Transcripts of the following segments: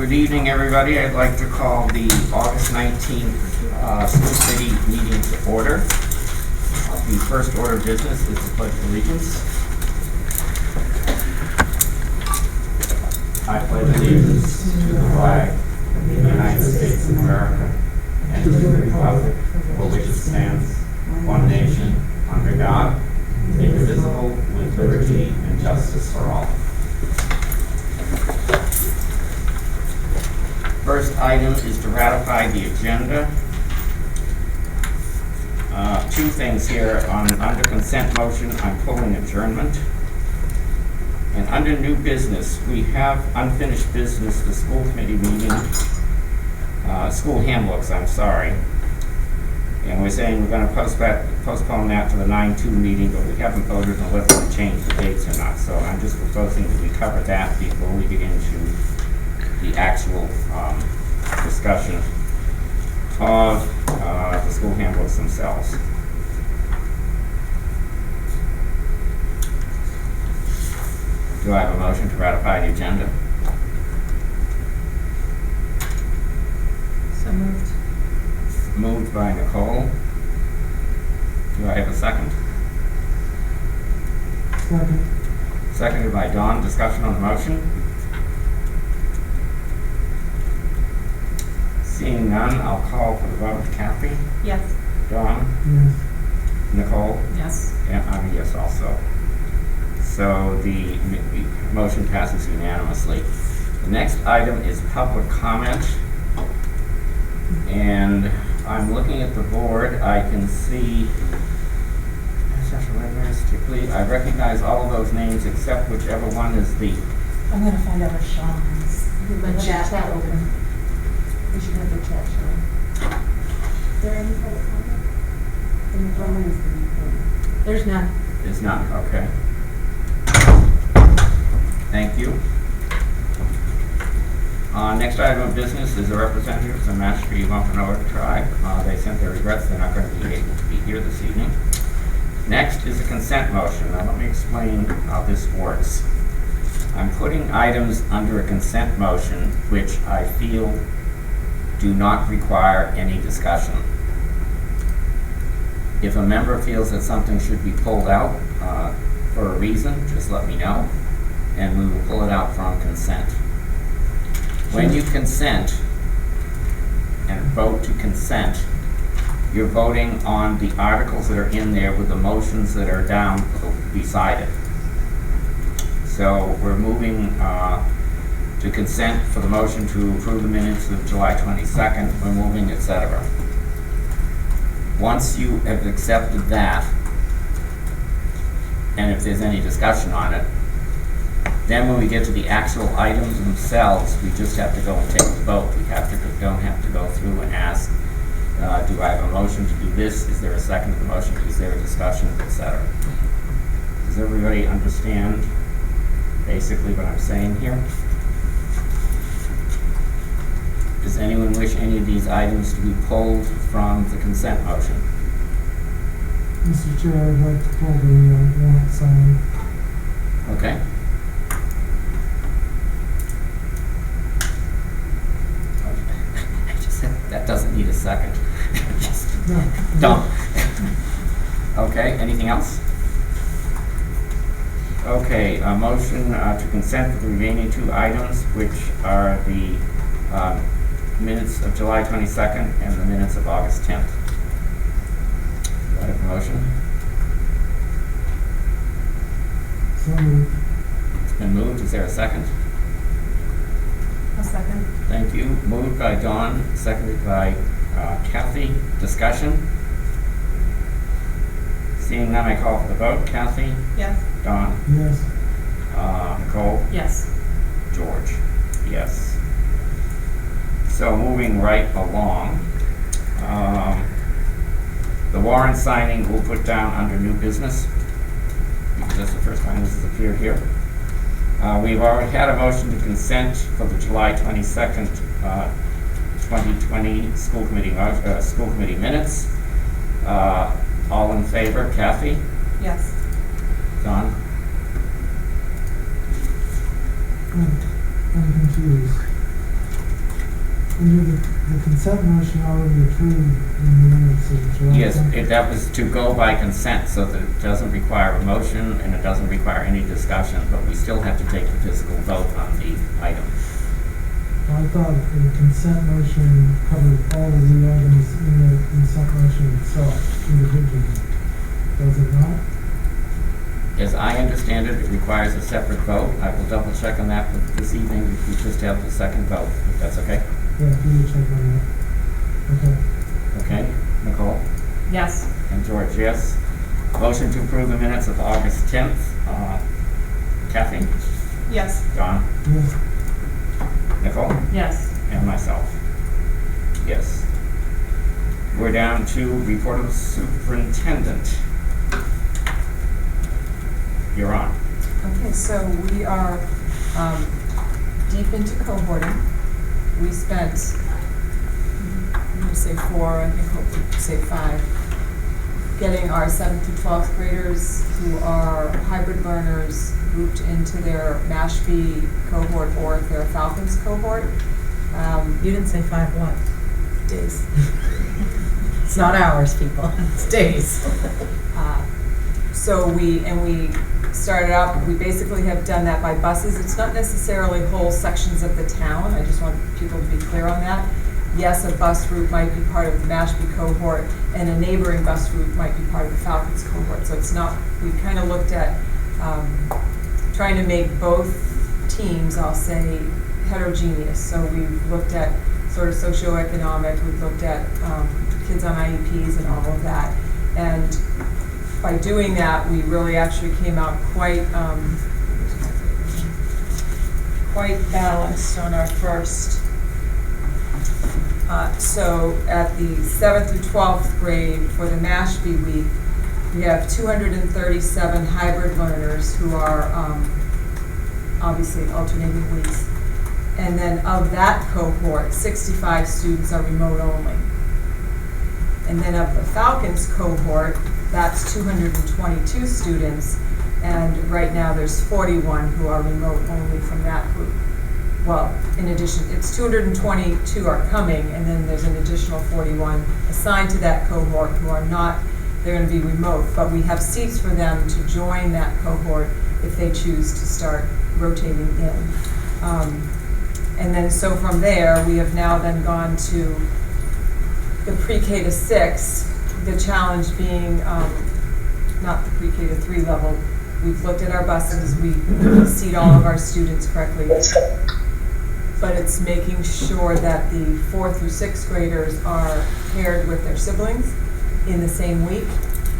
Good evening, everybody. I'd like to call the August 19th school committee meeting to order. The first order of business is the Pledge of Allegiance. I pledge allegiance to the flag of the United States of America and to the republic for which it stands, one nation, under God, indivisible, with liberty and justice for all. First item is to ratify the agenda. Two things here. Under consent motion, I'm pulling adjournment. And under new business, we have unfinished business, the school committee meeting, school handbooks, I'm sorry. And we're saying we're going to postpone that to the 9/2 meeting, but we haven't voted on whether to change the dates or not. So I'm just proposing that we cover that before we get into the actual discussion of the school handbooks themselves. Do I have a motion to ratify the agenda? So moved. Moved by Nicole. Do I have a second? Second. Seconded by Dawn. Discussion on the motion? Seeing none, I'll call for the vote. Kathy? Yes. Dawn? Yes. Nicole? Yes. And I'm a yes also. So the motion passes unanimously. The next item is public comment. And I'm looking at the board. I can see, I recognize all of those names except whichever one is the, I'm gonna find out where Sean is. The chat open. We should have the chat show. Is there any public comment? In the phone is the There's none. is none, okay. Thank you. Next item of business is the representatives of the Mashpee Wampanoag tribe. They sent their regrets they're not going to be able to be here this evening. Next is a consent motion. Now let me explain how this works. I'm putting items under a consent motion which I feel do not require any discussion. If a member feels that something should be pulled out for a reason, just let me know, and we will pull it out from consent. When you consent and vote to consent, you're voting on the articles that are in there with the motions that are down beside it. So we're moving to consent for the motion to approve the minutes of July 22nd. We're moving, etc. Once you have accepted that, and if there's any discussion on it, then when we get to the actual items themselves, we just have to go and take the vote. We don't have to go through and ask, do I have a motion to do this? Is there a second to the motion? Is there a discussion, etc.? Does everybody understand basically what I'm saying here? Does anyone wish any of these items to be pulled from the consent motion? Mr. Chair, I'd like to pull the warrant signing. Okay. I just said that doesn't need a second. Just don't. Okay, anything else? Okay, a motion to consent for the remaining two items, which are the minutes of July 22nd and the minutes of August 10th. Do I have a motion? So moved. It's been moved. Is there a second? A second. Thank you. Moved by Dawn, seconded by Kathy. Discussion? Seeing none, I call for the vote. Kathy? Yes. Dawn? Yes. Nicole? Yes. George? Yes. So moving right along, the warrant signing we'll put down under new business, because that's the first time this has appeared here. We've already had a motion to consent for the July 22nd, 2020 school committee minutes. All in favor? Kathy? Yes. Don? I'm confused. And the consent motion already approved in the minutes of July. Yes, 10th. that was to go by consent, so that it doesn't require a motion and it doesn't require any discussion, but we still have to take the physical vote on the item. I thought the consent motion covered all of the items in the consent motion itself individually. Does it not? As I understand it, it requires a separate vote. I will double check on that, but this evening we just have the second vote, if that's okay. Yeah, do check on that. Okay. Okay, Nicole? Yes. And George, yes. Motion to approve the minutes of August 10th. Kathy? Yes. John? Yes. Nicole? Yes. And myself. Yes. We're down to report of the superintendent. You're on. Okay, so we are deep into cohorting. We spent, I'm gonna say 4, I think hopefully say 5, getting our 7th through 12th graders who are hybrid learners grouped into their Mashpee cohort or their Falcons cohort. You didn't say 5 what? Days. It's not hours, people. It's days. So we started out, we basically have done that by buses. It's not necessarily whole sections of the town. I just want people to be clear on that. Yes, a bus route might be part of the Mashpee cohort, and a neighboring bus route might be part of the Falcons cohort. So it's not, we kind of looked at trying to make both teams, I'll say, heterogeneous. So we've looked at sort of socioeconomic, we've looked at kids on IEPs and all of that. And by doing that, we really actually came out quite balanced on our first. So at the 7th through 12th grade for the Mashpee week, we have 237 hybrid learners who are obviously alternating weeks. And then of that cohort, 65 students are remote only. And then of the Falcons cohort, that's 222 students, and right now there's 41 who are remote only from that group. Well, in addition, it's 222 are coming, and then there's an additional 41 assigned to that cohort who are not, they're going to be remote, but we have seats for them to join that cohort if they choose to start rotating in. And then so from there, we have now then gone to the pre-K to 6, the challenge being not the pre-K to 3 level. We've looked at our buses, we seat all of our students correctly, but it's making sure that the 4th through 6th graders are paired with their siblings in the same week.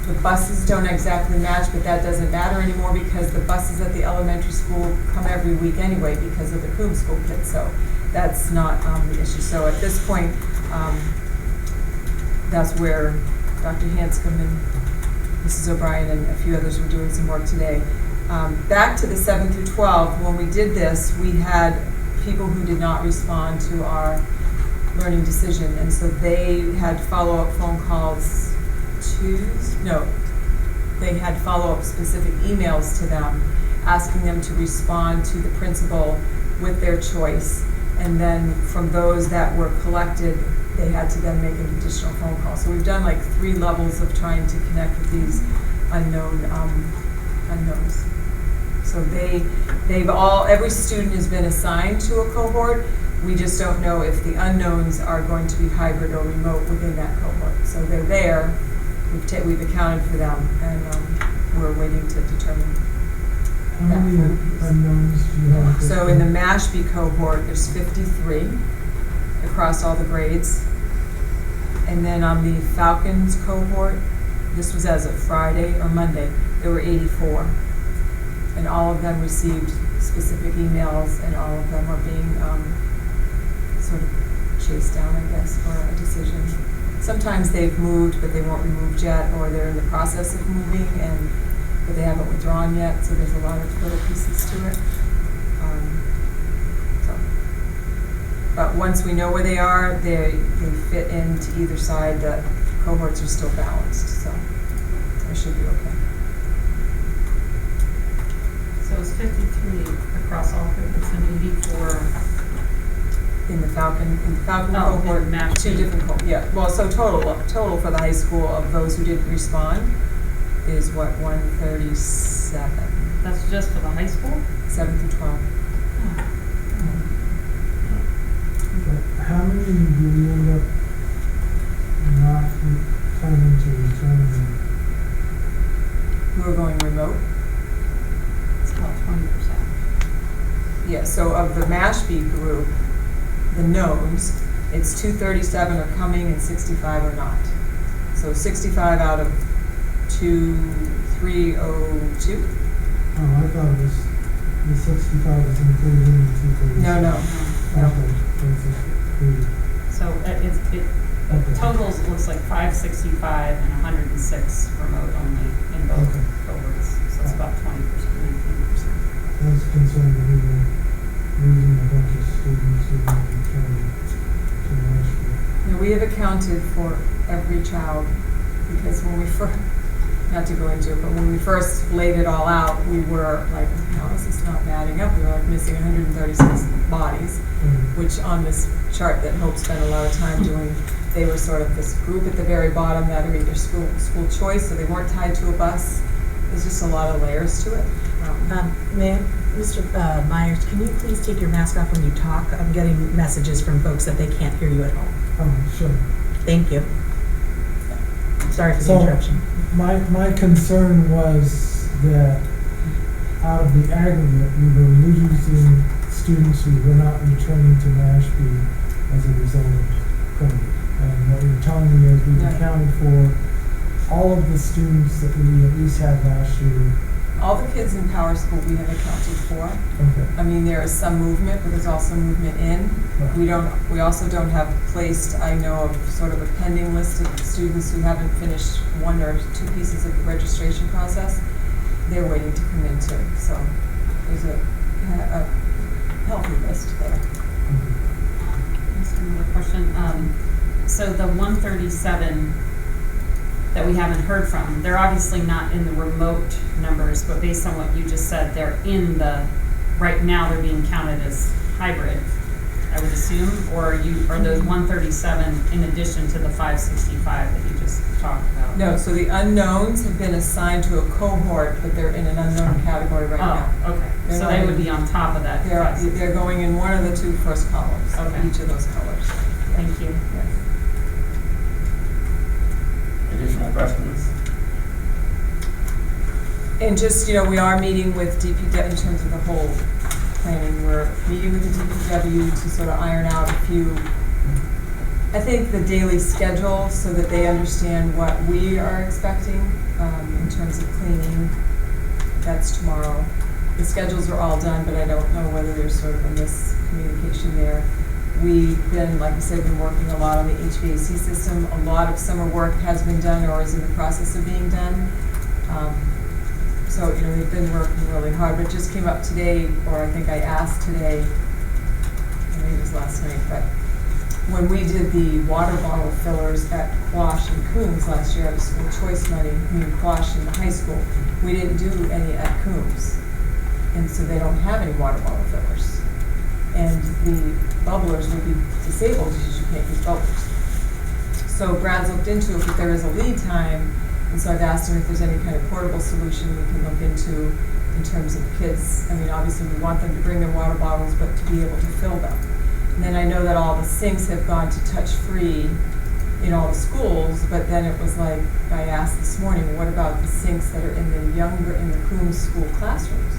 The buses don't exactly match, but that doesn't matter anymore because the buses at the elementary school come every week anyway because of the Coombs School kids, so that's not the issue. So at this point, that's where Dr. Hanscom and Mrs. O'Brien and a few others were doing some work today. Back to the 7th through 12th, when we did this, we had people who did not respond to our learning decision, and so they had follow-up phone calls they had follow-up specific emails to them, asking them to respond to the principal with their choice, and then from those that were collected, they had to then make an additional phone call. So we've done like 3 levels of trying to connect with these unknowns. So every student has been assigned to a cohort. We just don't know if the unknowns are going to be hybrid or remote within that cohort. So they're there, we've accounted for them, and we're waiting to determine. How many unknowns do you have? So in the Mashpee cohort, there's 53 across all the grades. And then on the Falcons cohort, this was as of Friday or Monday, there were 84. And all of them received specific emails, and all of them are being sort of chased down, I guess, for a decision. Sometimes they've moved, but they weren't removed yet, or they're in the process of moving, but they haven't withdrawn yet, so there's a lot of little pieces to it. But once we know where they are, they fit into either side. The cohorts are still balanced, so it should be okay. So it's 53 across all groups and 84. in the Falcon Oh, cohort, in Mashpee. 2 different yeah, well, so total for the high school of those who didn't respond is what, 137, That's just for the high school? 7 through 12. But how many do we end up not planning to return? Who are going remote? It's about 20%. Yeah, so of the Mashpee group, the knowns, it's 237 are coming and 65 are not. So 65 out of 2,302. Oh, I thought it was, the 65 was included in the 237. No. Okay, that's included. So it Okay. totals, it looks like 565 and 106 remote only in both Okay. cohorts. So it's about 20%, 19%. I was concerned that we were losing a bunch of students who were returning to Mashpee. Now, we have accounted for every child, because when we first, not to go into it, but when we first laid it all out, we were like, how is this not adding up? We were like missing 136 bodies, which on this chart that Hope spent a lot of time doing, they were sort of this group at the very bottom that are either school choice, so they weren't tied to a bus. There's just a lot of layers to it. Ma'am, Mr. Myers, can you please take your mask off when you talk? I'm getting messages from folks that they can't hear you at home. Oh, sure. Thank you. Sorry for the So, interruption. my concern was that out of the aggregate, we were losing students who were not returning to Mashpee as a result of COVID. And what you're telling me is we've Yeah. accounted for all of the students that we at least had last year. All the kids in Power School we have accounted for. Okay. I mean, there is some movement, but there's also movement in. Right. We also don't have placed, I know of sort of a pending list of students who haven't finished 1 or 2 pieces of the registration process. They're waiting to come in too, so there's a healthy list there. Just another question. So the 137 that we haven't heard from, they're obviously not in the remote numbers, but based on what you just said, they're in the, right now they're being counted as hybrid, I would assume, or are those 137 in addition to the 565 that you just talked about? No, so the unknowns have been assigned to a cohort, but they're in an unknown category right now. Oh, okay. They're So not they would in- be on top of that. They're going in one of the 2 first columns, of Okay. each of those colors. Thank you. Yes. Additional questions? And just, we are meeting with DPW in terms of the whole planning. We're meeting with the DPW to sort of iron out a few, I think, the daily schedule so that they understand what we are expecting in terms of cleaning. That's tomorrow. The schedules are all done, but I don't know whether there's sort of a miscommunication there. We've been, like I said, been working a lot on the HVAC system. A lot of summer work has been done or is in the process of being done. So, we've been working really hard, but it just came up today, or I think I asked today, maybe it was last night, but when we did the water bottle fillers at Quash and Coombs last year out of school choice money, Quash in the high school, we didn't do any at Coombs. And so they don't have any water bottle fillers. And the bubblers would be disabled because you can't use bubblers. So Brad's looked into it, but there is a lead time, and so I've asked him if there's any kind of portable solution we can look into in terms of kids. I mean, obviously we want them to bring their water bottles, but to be able to fill them. And then I know that all the sinks have gone to touch-free in all the schools, but then it was like, I asked this morning, what about the sinks that are in the Coombs school classrooms?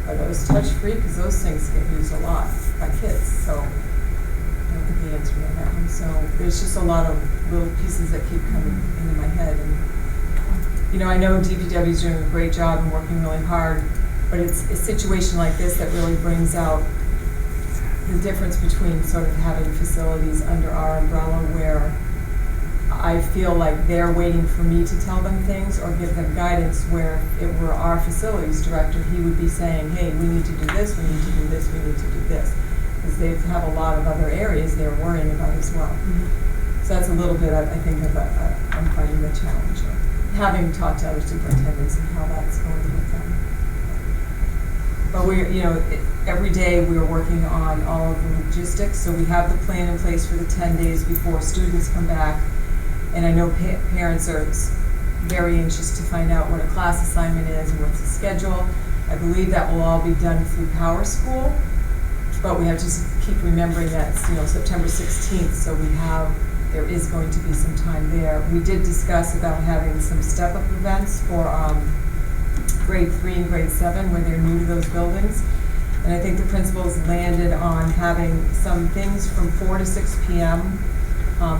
Are those touch-free? Because those sinks get used a lot by kids, so I don't think the answer on that one. So there's just a lot of little pieces that keep coming into my head. And I know DPW is doing a great job and working really hard, but it's a situation like this that really brings out the difference between sort of having facilities under our umbrella where I feel like they're waiting for me to tell them things or give them guidance, where if it were our facilities director, he would be saying, hey, we need to do this, we need to do this, we need to do this. Because they have a lot of other areas they're worrying about as well. Mm-hmm. So that's a little bit, I think, of I'm finding the challenge of having talked to other superintendents and how that's going with them. But every day we're working on all of the logistics, so we have the plan in place for the 10 days before students come back. And I know parents are very anxious to find out what a class assignment is and what's the schedule. I believe that will all be done through Power School, but we have to just keep remembering that it's, September 16th, so there is going to be some time there. We did discuss about having some step-up events for grade 3 and grade 7 where they're new to those buildings. And I think the principals landed on having some things from 4 to 6 p.m.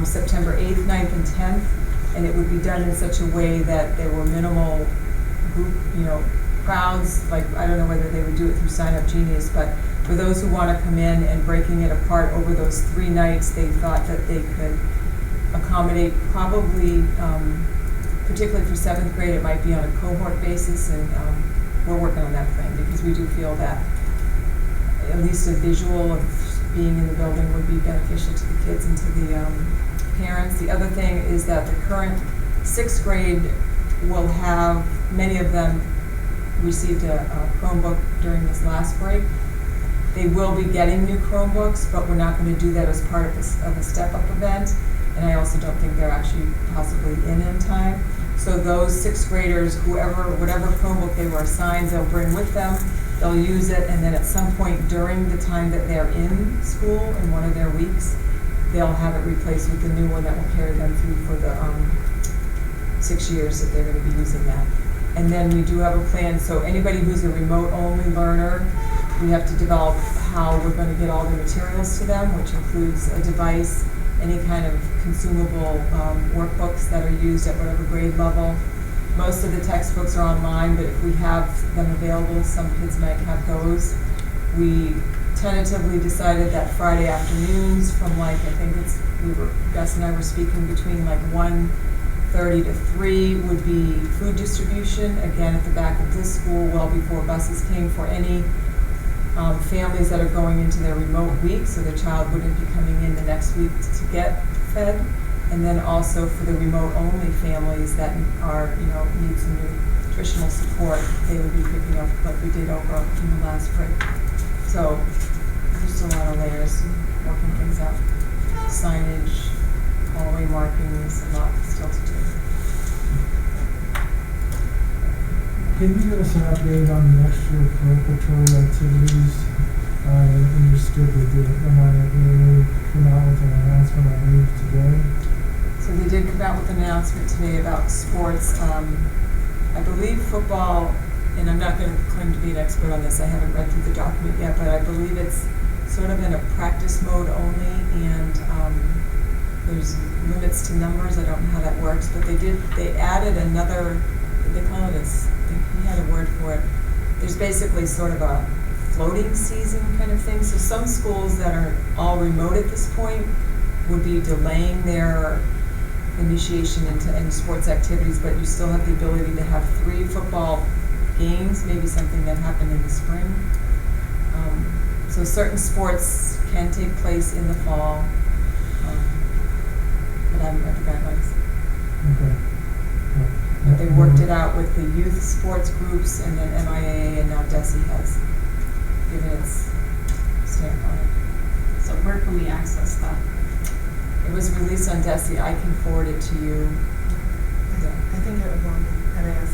September 8th, 9th, and 10th, and it would be done in such a way that there were minimal group, crowds. Like, I don't know whether they would do it through Sign Up Genius, but for those who want to come in and breaking it apart over those 3 nights, they thought that they could accommodate probably, particularly for 7th grade, it might be on a cohort basis, and we're working on that plan because we do feel that at least a visual of being in the building would be beneficial to the kids and to the parents. The other thing is that the current 6th grade will have, many of them received a Chromebook during this last break. They will be getting new Chromebooks, but we're not going to do that as part of a step-up event. And I also don't think they're actually possibly in time. So those 6th graders, whatever Chromebook they were assigned, they'll bring with them, they'll use it, and then at some point during the time that they're in school, in one of their weeks, they'll have it replaced with the new one that will carry them through for the 6 years that they're going to be using that. And then we do have a plan, so anybody who's a remote-only learner, we have to develop how we're going to get all the materials to them, which includes a device, any kind of consumable workbooks that are used at whatever grade level. Most of the textbooks are online, but if we have them available, some kids might have those. We tentatively decided that Friday afternoons from Gus and I were speaking between 1:30 to 3 would be food distribution, again at the back of this school, well before buses came, for any families that are going into their remote week, so their child wouldn't be coming in the next week to get fed. And then also for the remote-only families that need some nutritional support, they would be picking up like we did over in the last break. So just a lot of layers, working things out. Signage, hallway markings, a lot still to do. Can you give us an update on the extracurricular activities? I understood that the MIA came out with an announcement, I believe, today. So they did come out with an announcement today about sports. I believe football, and I'm not going to claim to be an expert on this, I haven't read through the document yet, but I believe it's sort of in a practice mode only, and there's limits to numbers. I don't know how that works, but they added another, they call it he had a word for it. There's basically sort of a floating season kind of thing. So some schools that are all remote at this point would be delaying their initiation into any sports activities, but you still have the ability to have 3 football games, maybe something that happened in the spring. So certain sports can take place in the fall, but I haven't read the guidelines. Okay. But they worked it out with the youth sports groups, and then MIA, and now DESE has given its stamp on it. So where can we access that? It was released on DESE. I can forward it to you. Yeah. I think it was on MASC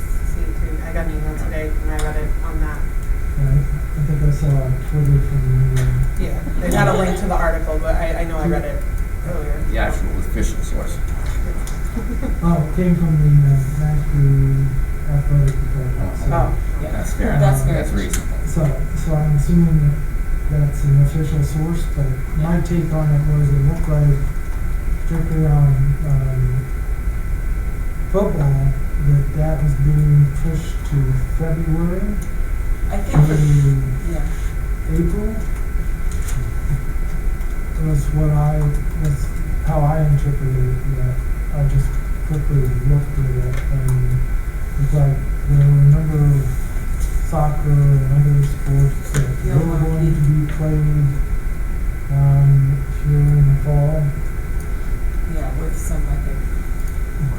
too. I got an email today and I read it on that. Right. I think I saw on Twitter from you. Yeah, they had a link to the article, but I know I read it earlier. The actual official source. Oh, it came from the Mashpee athletic department. So, Oh, Yeah. That's fair enough. That's very That's reasonable. so I'm assuming that's an official source, but my take on it was it looked like, particularly on football, that was being pushed to February, I think for, maybe yeah. April. Was how I interpreted that. I just quickly looked at it, and it's like there were a number of soccer and other sports that Field were going hockey. to be played here in the fall. Yeah, with some, I think,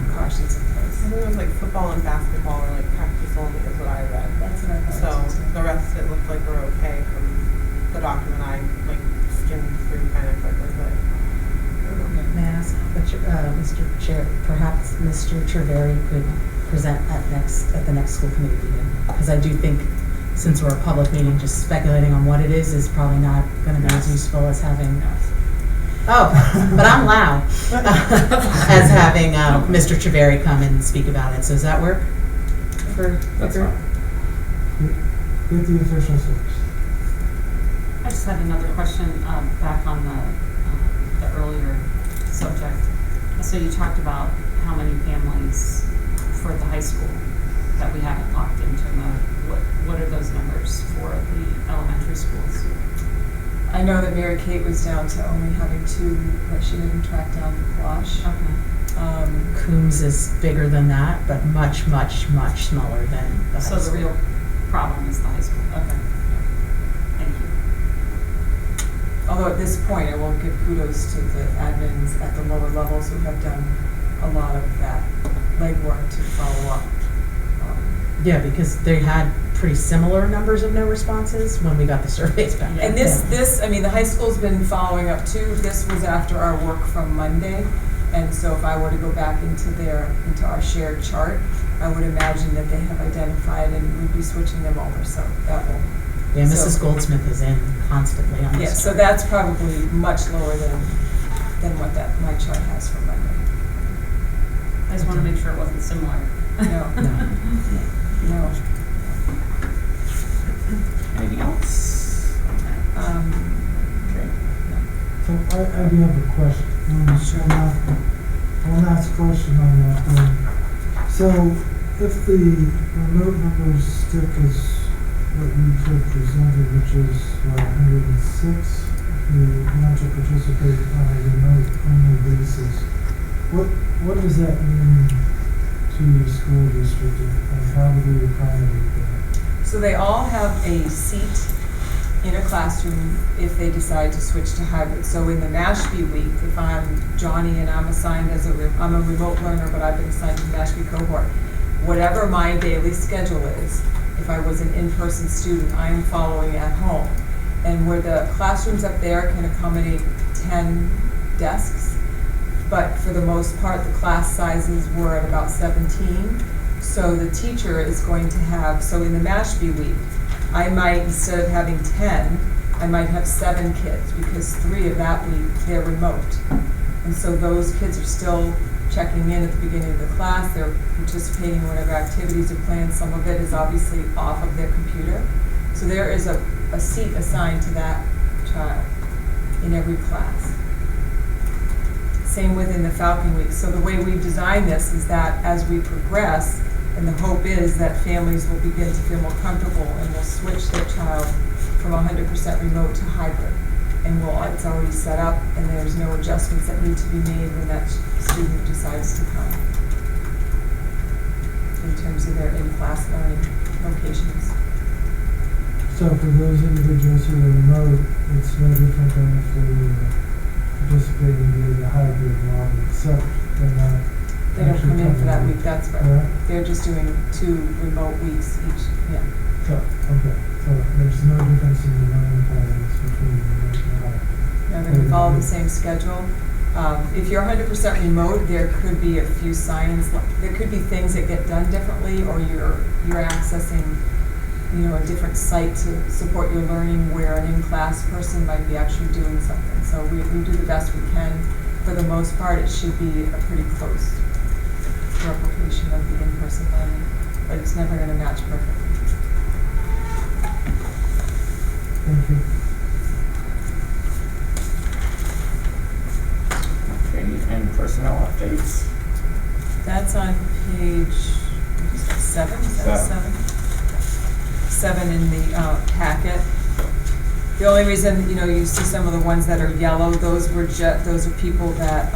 precautions in I place. think it was football and basketball were practice only is what I read. That's what I thought. So too. the rest, it looked like, were Mr. Chair, perhaps Mr. Treveri could present at the next school committee meeting. Because I do think, since we're a public meeting, just speculating on what it is probably not gonna be as useful as having, oh, but I'm loud, as having Mr. Treveri come and speak about it. So does that work? That's fine. Get the official source. I just had another question, back on the earlier subject. So you talked about how many families for the high school that we haven't locked into mode. What are those numbers for the elementary schools? I know that Mary Kate was down to only having 2 that she didn't track down for Quash. Okay. Coombs is bigger than that, but much, much, much smaller than the high So school. the real problem is the high school. Okay. Thank you. Although at this point, I will give kudos to the admins at the lower levels who have done a lot of that legwork to follow up. Yeah, because they had pretty similar numbers of no responses when we got the surveys back. Yeah. And this, I mean, the high school's been following up too. This was after our work from Monday. And so if I were to go back into our shared chart, I would imagine that they have identified and we'd be switching them over. So that will. Yeah, Mrs. So- Goldsmith is in constantly on this. Yeah, so chart. that's probably much lower than what my chart has for Monday. I just want to make sure it wasn't similar. No. No. Anything else on that? Okay. So I do have a question. One last question on that. So if the remote numbers stick as what you had presented, which is 106, who want to participate on a remote only basis, what does that mean to your school district, and how do we accommodate that? So they all have a seat in a classroom if they decide to switch to hybrid. So in the Mashpee week, if I'm Johnny and I'm assigned I'm a remote learner, but I've been assigned to the Mashpee cohort, whatever my daily schedule is, if I was an in-person student, I am following at home. And where the classrooms up there can accommodate 10 desks, but for the most part, the class sizes were at about 17. So the teacher is going to have, so in the Mashpee week, I might, instead of having 10, I might have 7 kids, because 3 of that week, they're remote. And so those kids are still checking in at the beginning of the class, they're participating in whatever activities are planned. Some of it is obviously off of their computer. So there is a seat assigned to that child in every class. Same within the Falcon Week. So the way we've designed this is that as we progress, and the hope is that families will begin to feel more comfortable and will switch their child from 100% remote to hybrid. And it's already set up, and there's no adjustments that need to be made when that student decides to come in terms of their in-class learning locations. So for those individuals who are remote, it's no different than if they were participating via the hybrid model, except they're not. They don't come in for that week, that's right. Correct? They're just doing 2 remote weeks each, yeah. So, okay, so there's no difference in the learning patterns between remote and hybrid. They're going to follow the same schedule. If you're 100% remote, there could be a few sign-ins. There could be things that get done differently, or you're accessing, a different site to support your learning where an in-class person might be actually doing something. So we do the best we can. For the most part, it should be a pretty close replication of the in-person learning, but it's never going to match perfectly. Thank you. Okay, and personnel updates? That's on page 7, is that 7? 7 in the packet. The only reason, you see some of the ones that are yellow, those are people that,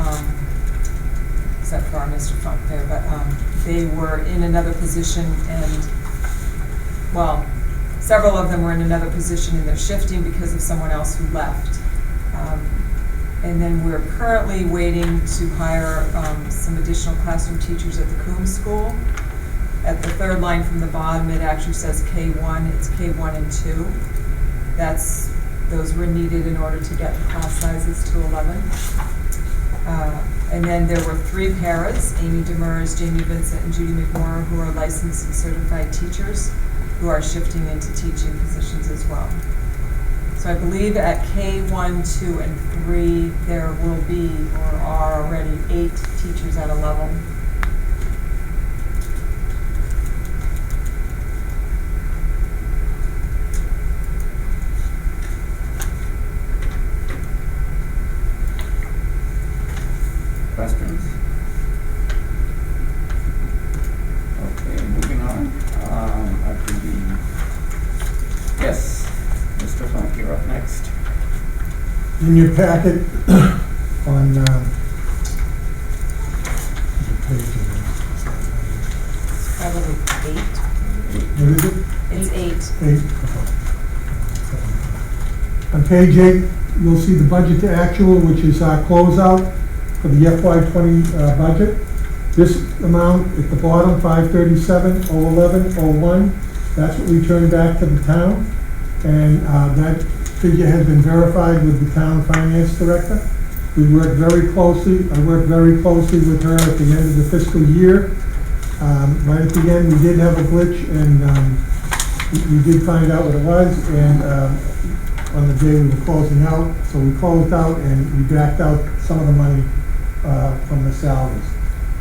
except for our Mr. Funk there, but they were in another position and, several of them were in another position and they're shifting because of someone else who left. And then we're currently waiting to hire some additional classroom teachers at the Coombs School. At the 3rd line from the bottom, it actually says K1, it's K1 and 2. Those were needed in order to get the class sizes to 11. And then there were 3 paras, Amy Demers, Jamie Vincent, and Judy McMorrow, who are licensed and certified teachers who are shifting into teaching positions as well. So I believe at K1, 2, and 3, there will be, or are already, 8 teachers at a level. Questions? Okay, moving on. After the, yes, Mr. Funk, you're up next. In your packet, on, what page is It's probably 8. it? What is it? It's 8. 8. On page 8, you'll see the budget to actual, which is our closeout for the FY20 budget. This amount at the bottom, 537,011,01, that's what we turned back to the town. And that figure has been verified with the town finance director. We worked very closely, I worked very closely with her at the end of the fiscal year. Right at the end, we did have a glitch, and we did find out what it was, and on the day we were closing out. So we closed out and we backed out some of the money from the salaries.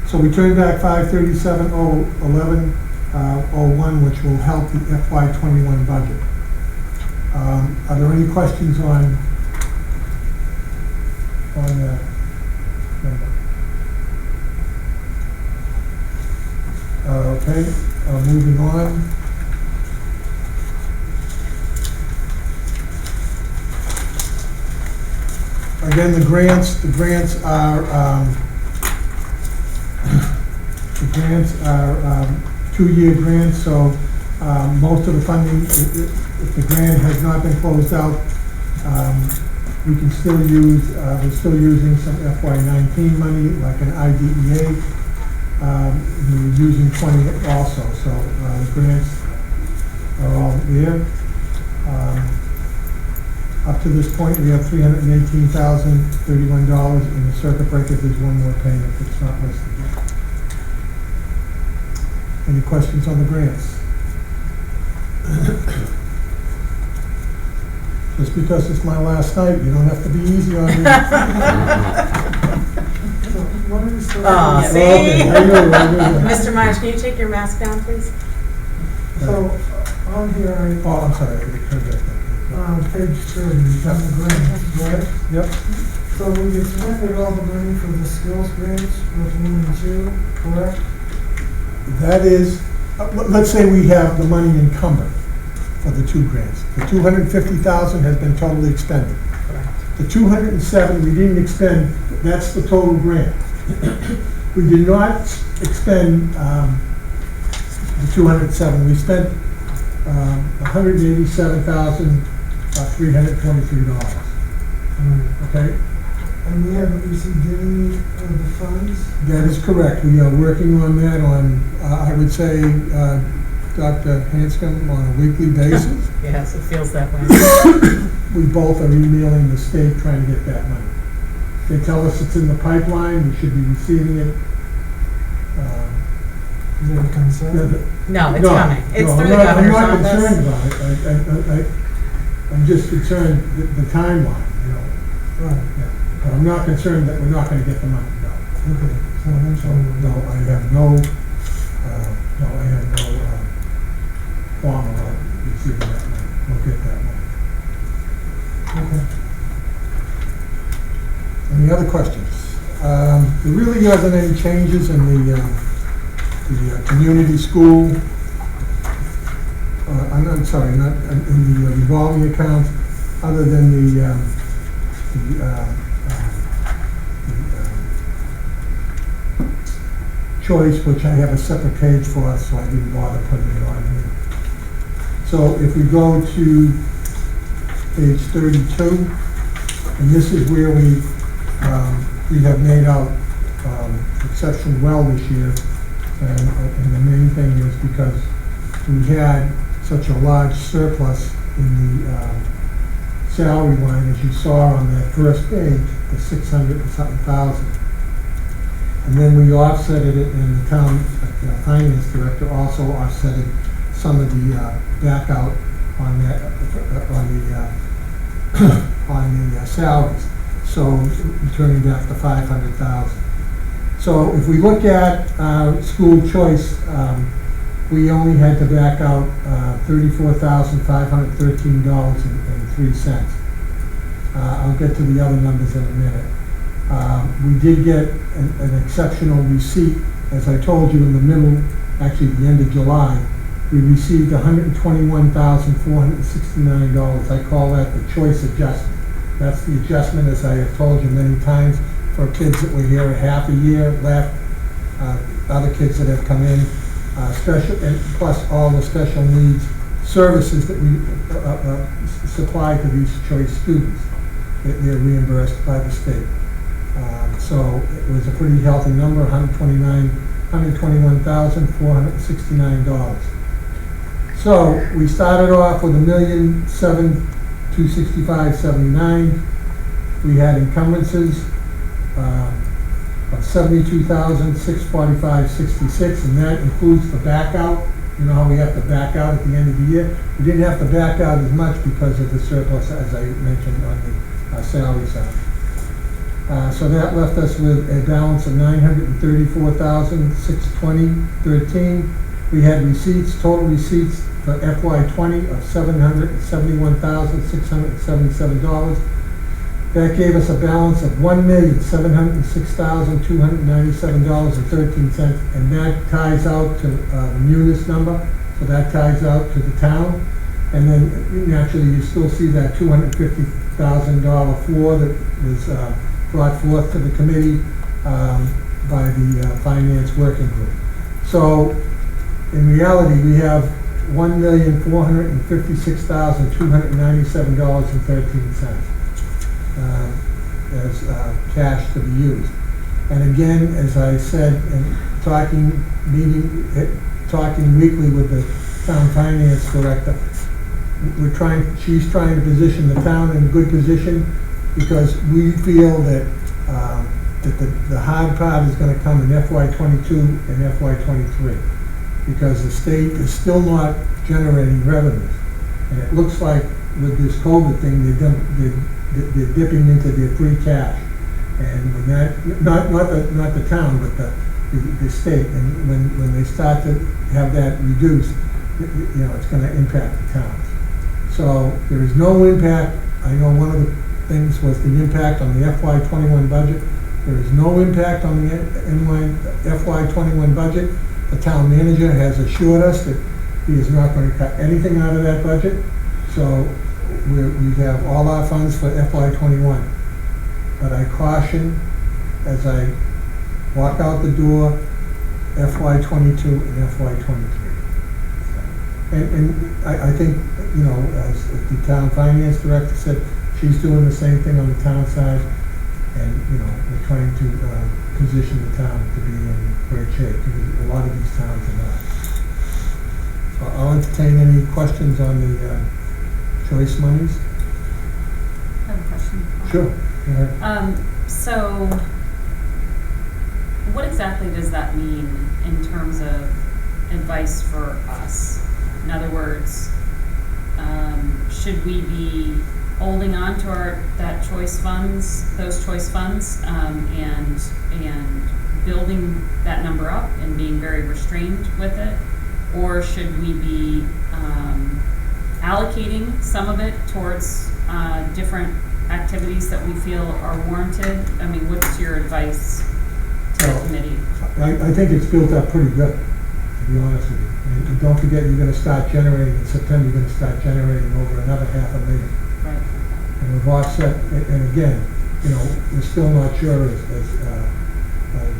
So we turned back 537,011,01, which will help the FY21 budget. Are there any questions on that number? Okay, moving on. Again, the grants are, two-year grants, so most of the funding, if the grant has not been closed out, we can still use, we're still using some FY19 money, like an IDEA. We're using 20 also, so the grants are all there. Up to this point, we have $318,031 in the circuit breaker. There's one more payment that's not listed yet. Any questions on the grants? Just because it's my last night, you don't have to be easy on me. So what is the? Oh, Okay, see? I know. Mr. Myers, can you take your mask down, please? So on here, Oh, I'm sorry, I turned that down. page 30, on the grants, right? Yep, So we expended all the money for the skills grants, with 1 and 2, correct? that is, let's say we have the money encumbered for the 2 grants. The $250,000 has been totally expended. The 207 we didn't expend, that's the total grant. We did not expend the 207. We spent $187,323. Okay? And we haven't received any of the funds? That is correct. We are working on that on, I would say, Dr. Hanscom, on a weekly basis. Yes, it feels that way. We both are emailing the state trying to get that money. They tell us it's in the pipeline, we should be receiving it. Is it a concern? No, it's No, coming. It's no, through the I'm governor's not concerned office. about it. I'm just concerned the timeline, you know. Right, Yeah. But I'm not concerned that we're not gonna get the money, no. okay, so that's all. No, I have no qualm about receiving that money. We'll get that money. Okay. Any other questions? There really hasn't any changes in the community school. I'm sorry, not in the revolving account, other than the choice, which I have a separate page for, so I didn't bother putting it on here. So if we go to page 32, and this is where we have made out exceptionally well this year, and the main thing is because we had such a large surplus in the salary line, as you saw on that first page, the 600 and something thousand. And then we offset it, and the town finance director also offsetted some of the back out on that, on the salaries. So returning back to 500,000. So if we look at school choice, we only had to back out $34,513.03. I'll get to the other numbers in a minute. We did get an exceptional receipt, as I told you in the middle, actually the end of July. We received $121,469. I call that the choice adjustment. That's the adjustment, as I have told you many times, for kids that were here a half a year left, other kids that have come in, special, and plus all the special needs services that we supply to these choice students. They're reimbursed by the state. So it was a pretty healthy number, $121,469. So we started off with $1,702,265.79. We had encumbrances of $72,645.66, and that includes the back out. You know how we have to back out at the end of the year? We didn't have to back out as much because of the surplus, as I mentioned, on the salary side. So that left us with a balance of $934,620.13. We had receipts, total receipts for FY20 of $771,677. That gave us a balance of $1,706,297.13, and that ties out to the munis number, so that ties out to the town. And then naturally you still see that $250,000 floor that was brought forth to the committee by the finance working group. So in reality, we have $1,456,297.13 as cash to be used. And again, as I said, in talking weekly with the town finance director, she's trying to position the town in a good position, because we feel that the hard part is going to come in FY22 and FY23, because the state is still not generating revenues, and it looks like with this COVID thing they're dipping into their free cash, and when that not the town but the state, and when they start to have that reduced, you know, it's going to impact the towns. So there is no impact. I know one of the things was the impact on the FY21 budget. There is no impact on the FY21 budget. The town manager has assured us that he is not going to cut anything out of that budget. So we have all our funds for FY21. But I caution, as I walk out the door, FY22 and FY23. And I think, you know, as the town finance director said, she's doing the same thing on the town side, and, you know, we're trying to position the town to be in great shape, because a lot of these towns are not. So I'll entertain any questions on the choice monies. I have a question. Sure. Go ahead. So what exactly does that mean in terms of advice for us? In other words, should we be holding on to those choice funds, and building that number up and being very restrained with it, or should we be allocating some of it towards different activities that we feel are warranted? I mean, what's your advice to the committee? I think it's built up pretty good, to be honest with you. And don't forget, you're going to start generating, in September, you're going to start generating over another $500,000. Right. And we've offset, and again, you know, we're still not sure, as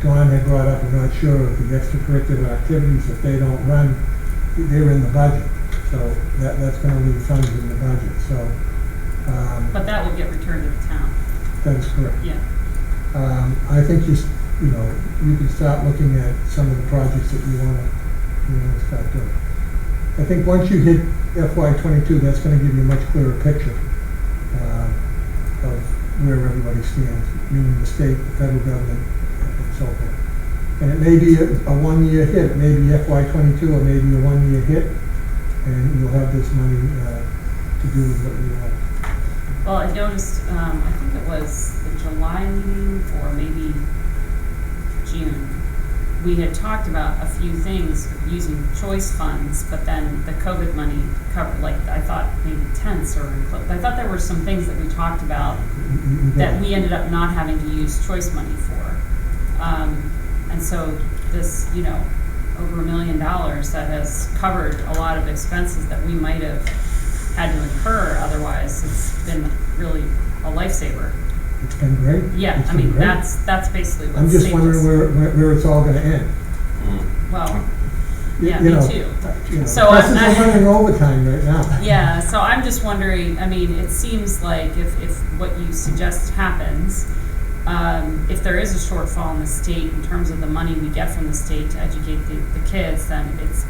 Dawn had brought up, we're not sure of the extracurricular activities. If they don't run, they're in the budget. So that's going to leave funds in the budget. So. But that would get returned to the town. That is correct. Yeah. I think you can start looking at some of the projects that you want to start doing. I think once you hit FY22, that's going to give you a much clearer picture. where everybody stands, meaning the state, the federal government, and so forth. And it may be a one-year hit, it may be FY '22, or maybe a one-year hit, and you'll have this money to do with what you want. Well, I noticed, I think it was the July meeting or maybe June. We had talked about a few things using choice funds, but then the COVID money covered, like, I thought maybe tents or, I thought there were some things that we talked about that we ended up not having to use choice money for. And so this, you know, over $1 million that has covered a lot of expenses that we might have had to incur otherwise, it's been really a lifesaver. It's been great. Yeah, It's I been mean, great. that's basically what I'm just saved wondering us. where it's all gonna end. Well, yeah, You me know, too. You know, So prices I'm- are running overtime right now. Yeah, so I'm just wondering, I mean, it seems like if what you suggest happens, if there is a shortfall in the state in terms of the money we get from the state to educate the kids, then it's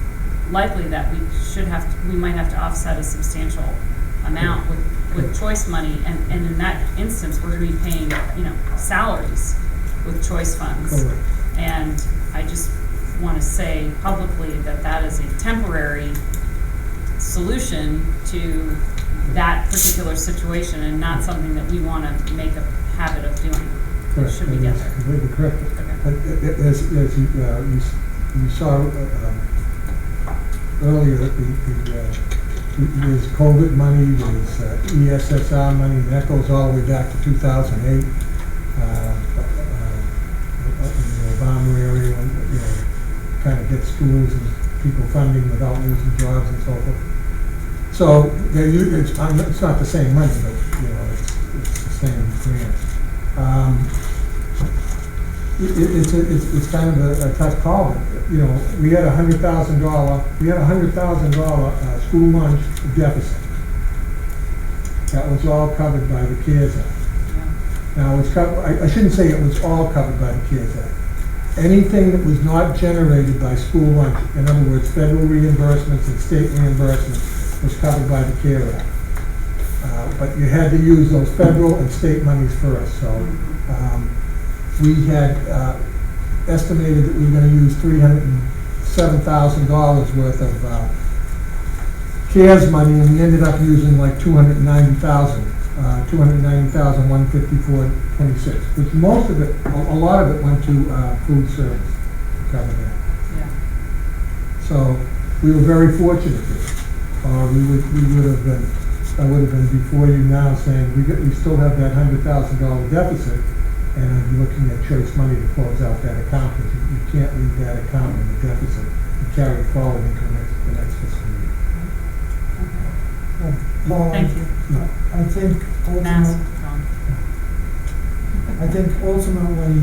likely that we might have to offset a substantial amount with choice money, and in that instance, we're gonna be paying, you know, salaries with choice funds. Correct. And I just wanna say publicly that that is a temporary solution to that particular situation and not something that we wanna make a habit of doing. Correct. Should we get That's there? completely correct. Okay. But as you saw earlier, there's COVID money, there's ESSR money, and that goes all the way back to 2008. In the Obama area, when, you know, kind of get schools and people funding without losing jobs and so forth. So it's not the same money, but, you know, it's the same grant. It's kind of a tough call. You know, we had $100,000 school lunch deficit. That was all covered by the CARES Act. Now, I shouldn't say it was all covered by the CARES Act. Anything that was not generated by school lunch, in other words, federal reimbursements and state reimbursements, was covered by the CARES Act. But you had to use those federal and state monies first. So we had estimated that we were going to use $307,000 worth of CARES money, and we ended up using like $290,154.26, which most of it, a lot of it went to food service to cover that. Yeah. So we were very fortunate there. I would have been before you now saying we still have that $100,000 deficit, and I'd be looking at choice money to close out that account, because you can't leave that account in the deficit and carry it forward into the next fiscal year. Paul, Thank you. I think Mass, ultimately,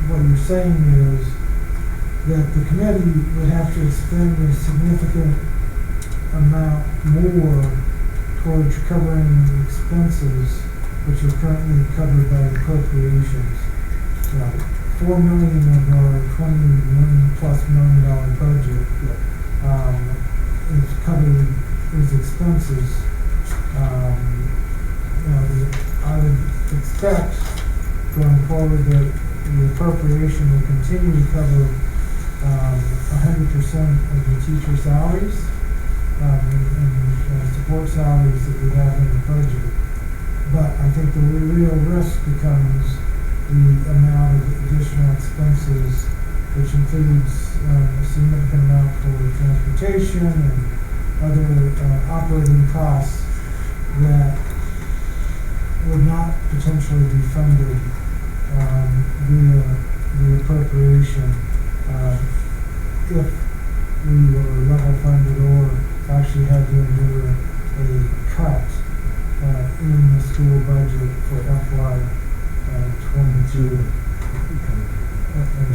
what you're saying is that the committee would have to expend a significant amount more towards covering the expenses which are currently covered by appropriations. $4 million of our $20+ million budget is covered as expenses. I would expect going forward that the appropriation will continue to cover 100% of the teacher salaries and support salaries that we have in the budget. But I think the real risk becomes the amount of additional expenses, which includes a significant amount for transportation and other operating costs that would not potentially be funded via the appropriation if we were level funded or actually had to endure a cut in the school budget for FY '22 and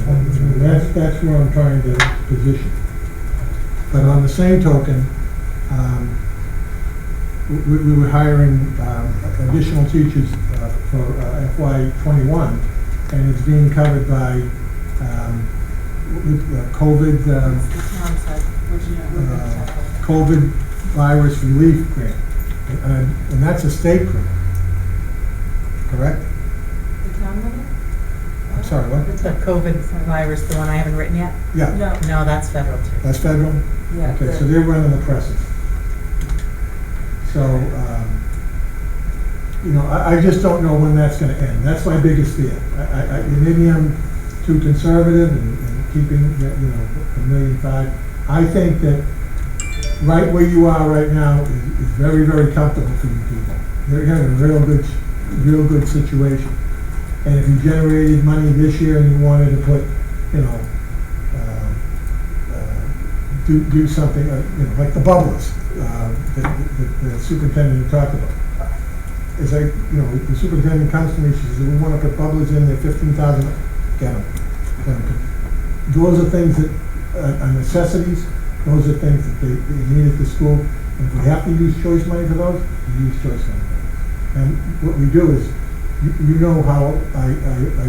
'23. That's where I'm trying to position. But on the same token, we were hiring additional teachers for FY '21, and it's being covered by COVID, COVID virus relief grant, and that's a state grant. correct? The town limit? I'm sorry, what? The COVID virus, the one I haven't written yet? Yeah, No, No, that's federal too. that's federal? yeah. Okay, the- so they're running the presses. So, you know, I just don't know when that's gonna end. That's my biggest fear. Maybe I'm too conservative and keeping, you know, $1.5 million. I think that right where you are right now is very, very comfortable for you people. You're in a real good situation. And if you generated money this year and you wanted to put, you know, do something, you know, like the bubblers, that the superintendent talked about. It's like, you know, the superintendent comes to me, she says, we want to put bubblers in there, 15,000, get them. Those are things that are necessities, those are things that they need at the school. And if we have to use choice money for those, we use choice money for those. And what we do is, you know how I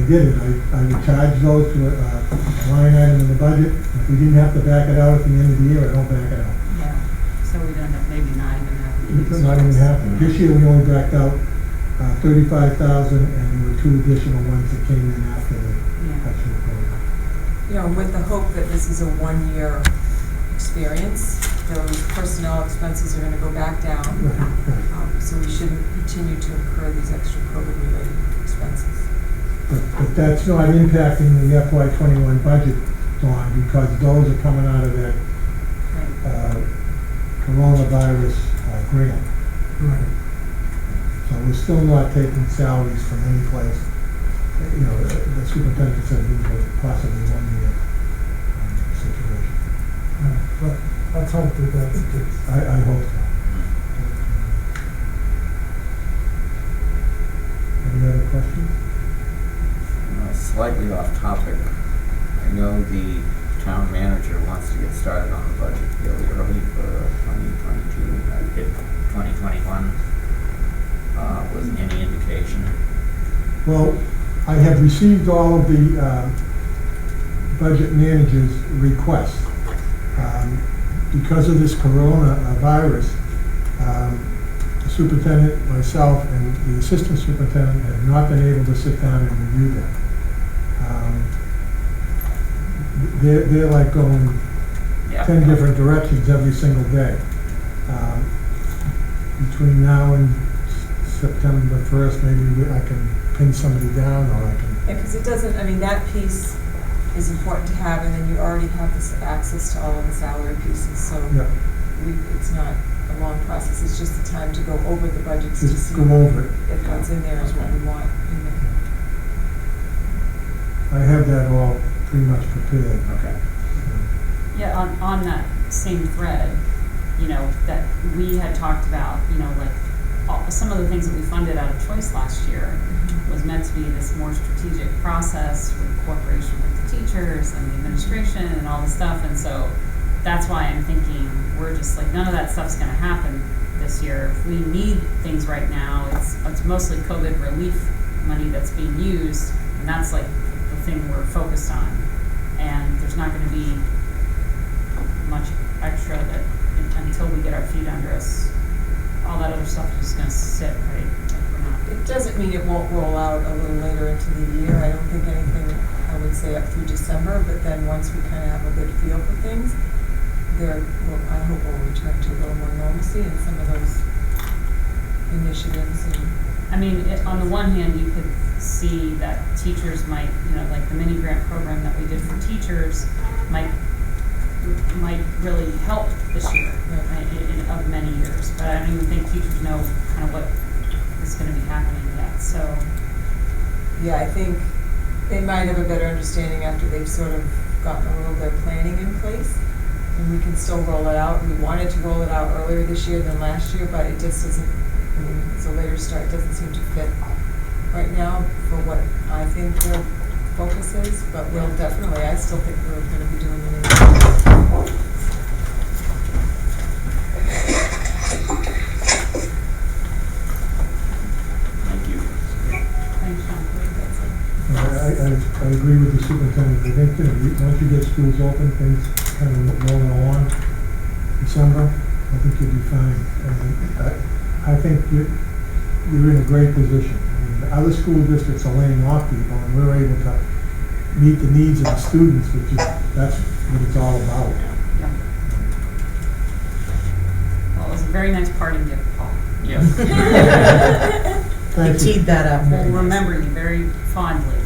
did it. I would charge those to a line item in the budget. If we didn't have to back it out at the end of the year, I don't back it out. Yeah, so we'd end up maybe not even having. It's not even happening. This year, we only backed out 35,000, and there were 2 additional ones that came in after the Yeah. actual program. You know, with the hope that this is a one-year experience, those personnel expenses are gonna go back down. So we shouldn't continue to incur these extra COVID-related expenses. But that's not impacting the FY '21 budget, Dawn, because those are coming out of that coronavirus grant. Right. So we're still not taking salaries from any place. You know, the superintendent said these were possibly 1-year situation. But let's hope that that's the case. I hope so. Any other questions? Slightly off topic, I know the town manager wants to get started on the budget really early for 2022, if 2021 was any indication. Well, I have received all of the budget manager's requests. Because of this coronavirus, the superintendent, myself, and the assistant superintendent have not been able to sit down and review that. They're like going Yeah. 10 different directions every single day. Between now and September 1st, maybe I can pin somebody down, or I can. Yeah, because it doesn't, I mean, that piece is important to have, and then you already have this access to all of the salary pieces, so Yeah, it's not a long process, it's just the time to go over the budgets to just see go over it. if what's in there is what we want in there. I have that all pretty much prepared. Okay. Yeah, on that same thread, you know, that we had talked about, you know, like, some of the things that we funded out of choice last year was meant to be this more strategic process with cooperation with the teachers and the administration and all this stuff, and so that's why I'm thinking, we're just like, none of that stuff's gonna happen this year. If we need things right now, it's mostly COVID relief money that's being used, and that's like the thing we're focused on. And there's not gonna be much extra that, until we get our feet under us, all that other stuff is just gonna sit, right? Like, we're not. It doesn't mean it won't roll out a little later into the year, I don't think anything, I would say up through December, but then once we kind of have a good feel for things, I hope we'll return to a little more normalcy in some of those initiatives and. I mean, on the one hand, you could see that teachers might, you know, like the mini grant program that we did for teachers might really help this year, of many years. But I don't even think teachers know kind of what is going to be happening yet, so. Yeah, I think they might have a better understanding after they've sort of gotten a little of their planning in place. And we can still roll it out. We wanted to roll it out earlier this year than last year, but it just doesn't, I mean, it's a later start. It doesn't seem to fit right now for what I think their focus is. But we'll definitely, I still think we're going to be doing it anyway. Thank you. Thanks, Sean. I agree with the superintendent. I think, you know, once you get schools open, things kind of rolling along. December, I think you'll be fine. I think you're in a great position. I mean, other school districts are laying off people, and we're able to meet the needs of the students, which is, that's what it's all about. Yeah. Well, it was a very nice parting gift, Paul. Yes. You Thank you, teed that up. We'll remember you very fondly.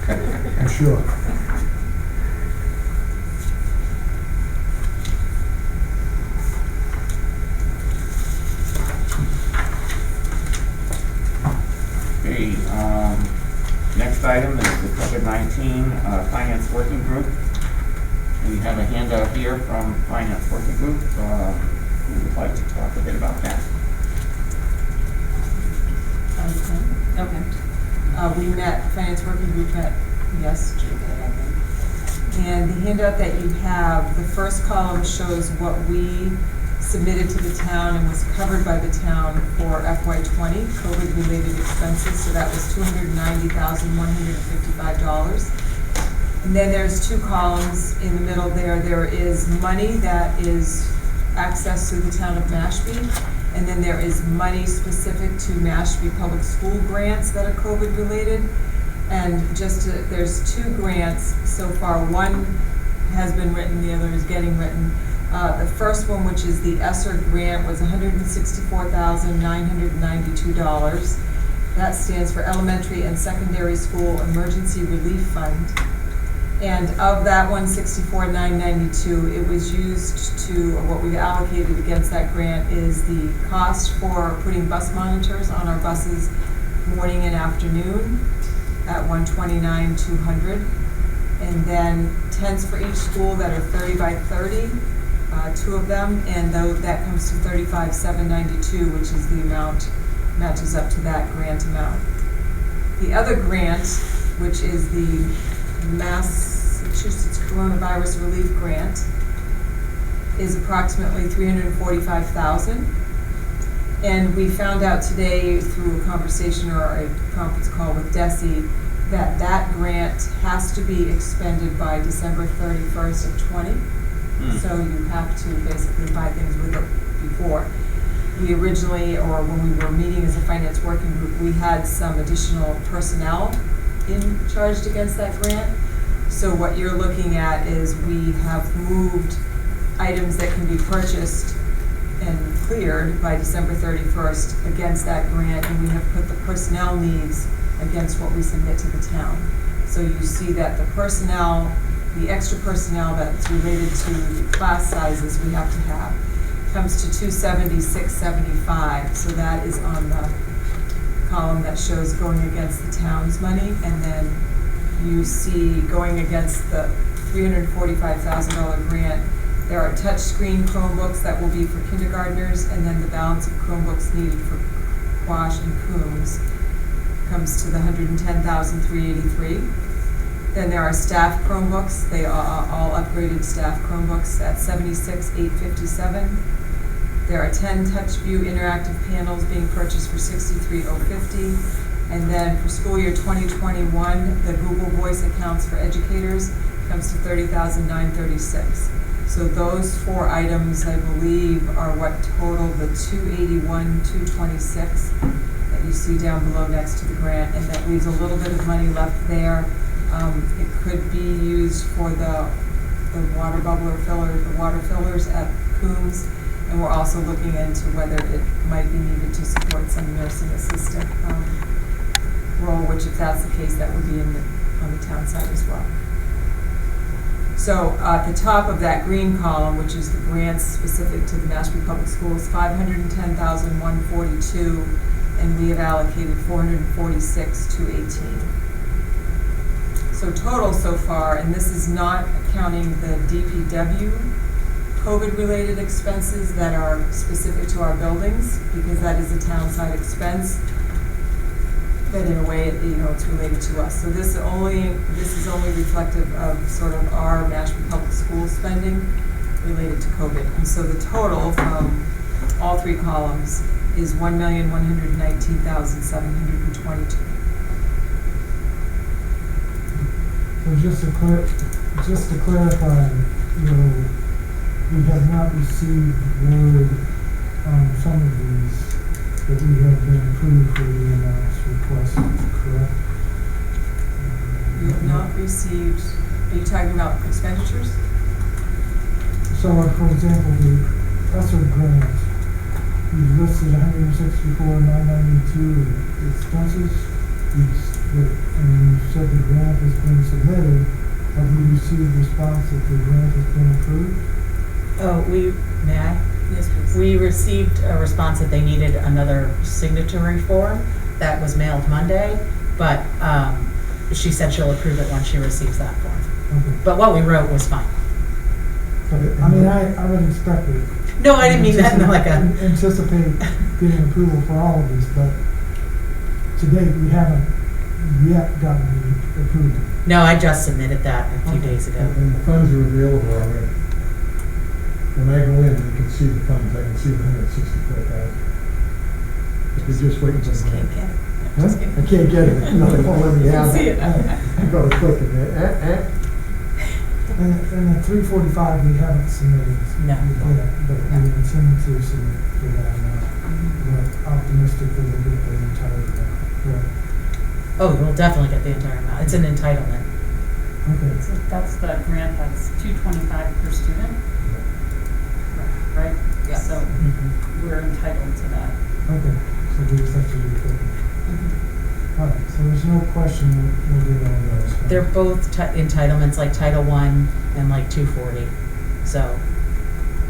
I'm sure. Okay, next item is the COVID-19 Finance Working Group. We have a handout here from Finance Working Group. Who would like to talk a bit about that? Okay. We met, Finance Working Group met yesterday, I think. And the handout that you have, the first column shows what we submitted to the town and was covered by the town for FY20, COVID-related expenses, so that was $290,155. And then there's two columns in the middle there. There is money that is access to the town of Mashpee, and then there is money specific to Mashpee Public School grants that are COVID-related. And there's two grants so far. One has been written, the other is getting written. The first one, which is the ESSER grant, was $164,992. That stands for Elementary and Secondary School Emergency Relief Fund. And of that $164,992, it was used to, or what we allocated against that grant is the cost for putting bus monitors on our buses morning and afternoon at $129,200. And then tents for each school that are 30 by 30, two of them, and that comes to $35,792, which is the amount, matches up to that grant amount. The other grant, which is the Massachusetts Coronavirus Relief Grant, is approximately $345,000. And we found out today through a conversation or a conference call with DESE that that grant has to be expended by December 31st of 20. So you have to basically buy things with it before. We originally, or when we were meeting as a finance working group, we had some additional personnel charged against that grant. So what you're looking at is we have moved items that can be purchased and cleared by December 31st against that grant, and we have put the personnel needs against what we submit to the town. So you see that the personnel, the extra personnel that's related to the class sizes we have to have, comes to $276,775. So that is on the column that shows going against the town's money, and then you see going against the $345,000 grant, there are touchscreen Chromebooks that will be for kindergartners, and then the balance of Chromebooks needed for Quash and Coombs comes to the $110,383. Then there are staff Chromebooks. They are all upgraded staff Chromebooks at $76,857. There are 10 TouchView interactive panels being purchased for $63,050. And then for school year 2021, the Google Voice accounts for educators comes to $30,936. So those four items, I believe, are what total the $281,226 that you see down below next to the grant, and that leaves a little bit of money left there. It could be used for the water bubbler filler, the water fillers at Coombs, and we're also looking into whether it might be needed to support some nursing assistant role, which if that's the case, that would be on the town side as well. So at the top of that green column, which is the grants specific to the Mashpee Public Schools, $510,142, and we have allocated $446,218. So total so far, and this is not counting the DPW COVID-related expenses that are specific to our buildings, because that is a town side expense, but in a way, it's related to us. So this is only reflective of sort of our Mashpee Public Schools spending related to COVID. And so the total from all three columns is $1,119,722. So just to clarify, we have not received word on some of these that we have been approved for the amounts requested, correct? We have not received, are you talking about expenditures? So, for example, the ESSER grant, you listed 164,992 expenses, and you said the grant has been submitted. Have you received response that the grant has been approved? Oh, may I? Yes, please. We received a response that they needed another signatory form. That was mailed Monday, but she said she'll approve it once she receives that form. Okay. But what we wrote was fine. I mean, I would expect it. No, I didn't mean that in like a, Anticipate getting approval for all of this, but to date, we haven't yet gotten the approval. no, I just submitted that a few Okay. days ago. And the funds are available already. When I go in, you can see the funds, I can see the 164,000. But they're just waiting for the Just can't grant. get it. Huh? Just I kidding. can't get it, no, they won't let me have See it. it. You gotta click it there, And the 345, we haven't submitted No. yet, but we intend to submit for that amount. We're optimistic that we'll get the entire amount, correct? Oh, we'll definitely get the entire amount. It's an entitlement. Okay. So that's the grant, that's $225 per student, right? Yeah. So we're entitled to that. Okay, so we just have to do it. All right, so there's no question, we'll do all those. They're both entitlements, like Title I and like 240. So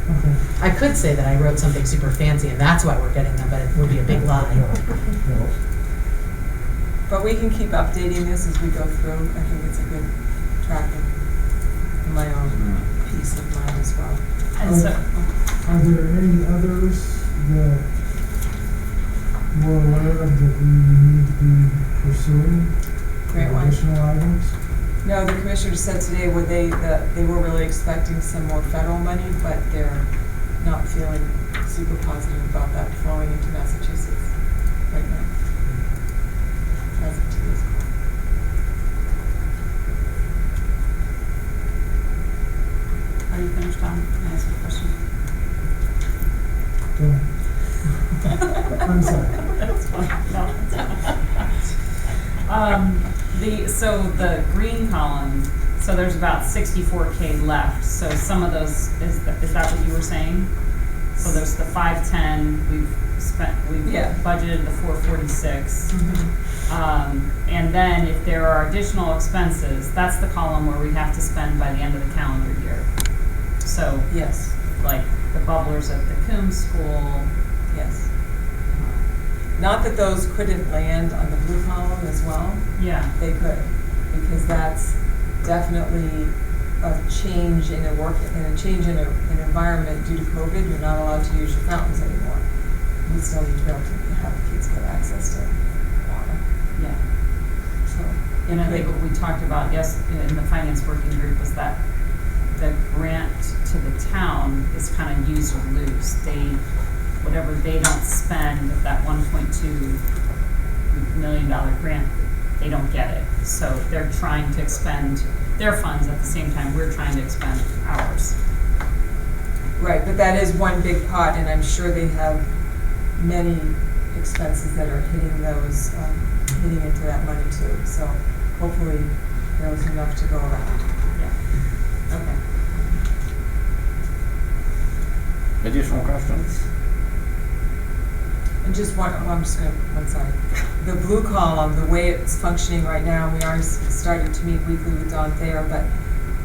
Okay. I could say that I wrote something super fancy and that's why we're getting them, but it would be a big lie. No. But we can keep updating this as we go through. I think it's a good tracking in my own peace of mind as well. And so, Are there any others that we're aware of that we need to be pursuing? Grant one. Additional items? No, the commissioner said today that they were really expecting some more federal money, but they're not feeling super positive about that flowing into Massachusetts right now. As of today's call. are you finished, Tom? Can I ask you a question? Go ahead. I'm sorry. That's fine. No, it's fine. So the green column, so there's about 64K left, so some of those, is that what you were saying? So there's the 510, we've Yeah. budgeted the 446. And then if there are additional expenses, that's the column where we have to spend by the end of the calendar year. So, Yes, like the bubblers at the Coombs School, yes. Not that those couldn't land on the blue column as well. yeah, They could, because that's definitely a change in an environment due to COVID. You're not allowed to use your fountains anymore. You still need to be able to have kids get access to water. yeah. So, And I think what we talked about, yes, in the finance working group was that the grant to the town is kind of use or lose. Whatever they don't spend of that $1.2 million grant, they don't get it. So they're trying to expend their funds at the same time we're trying to expend ours. right, but that is one big pot, and I'm sure they have many expenses that are hitting those, hitting into that money too. So hopefully there's enough to go around. Yeah. Okay. Additional questions? And just one side. The blue column, the way it's functioning right now, we are starting to meet weekly with Don Thayer, but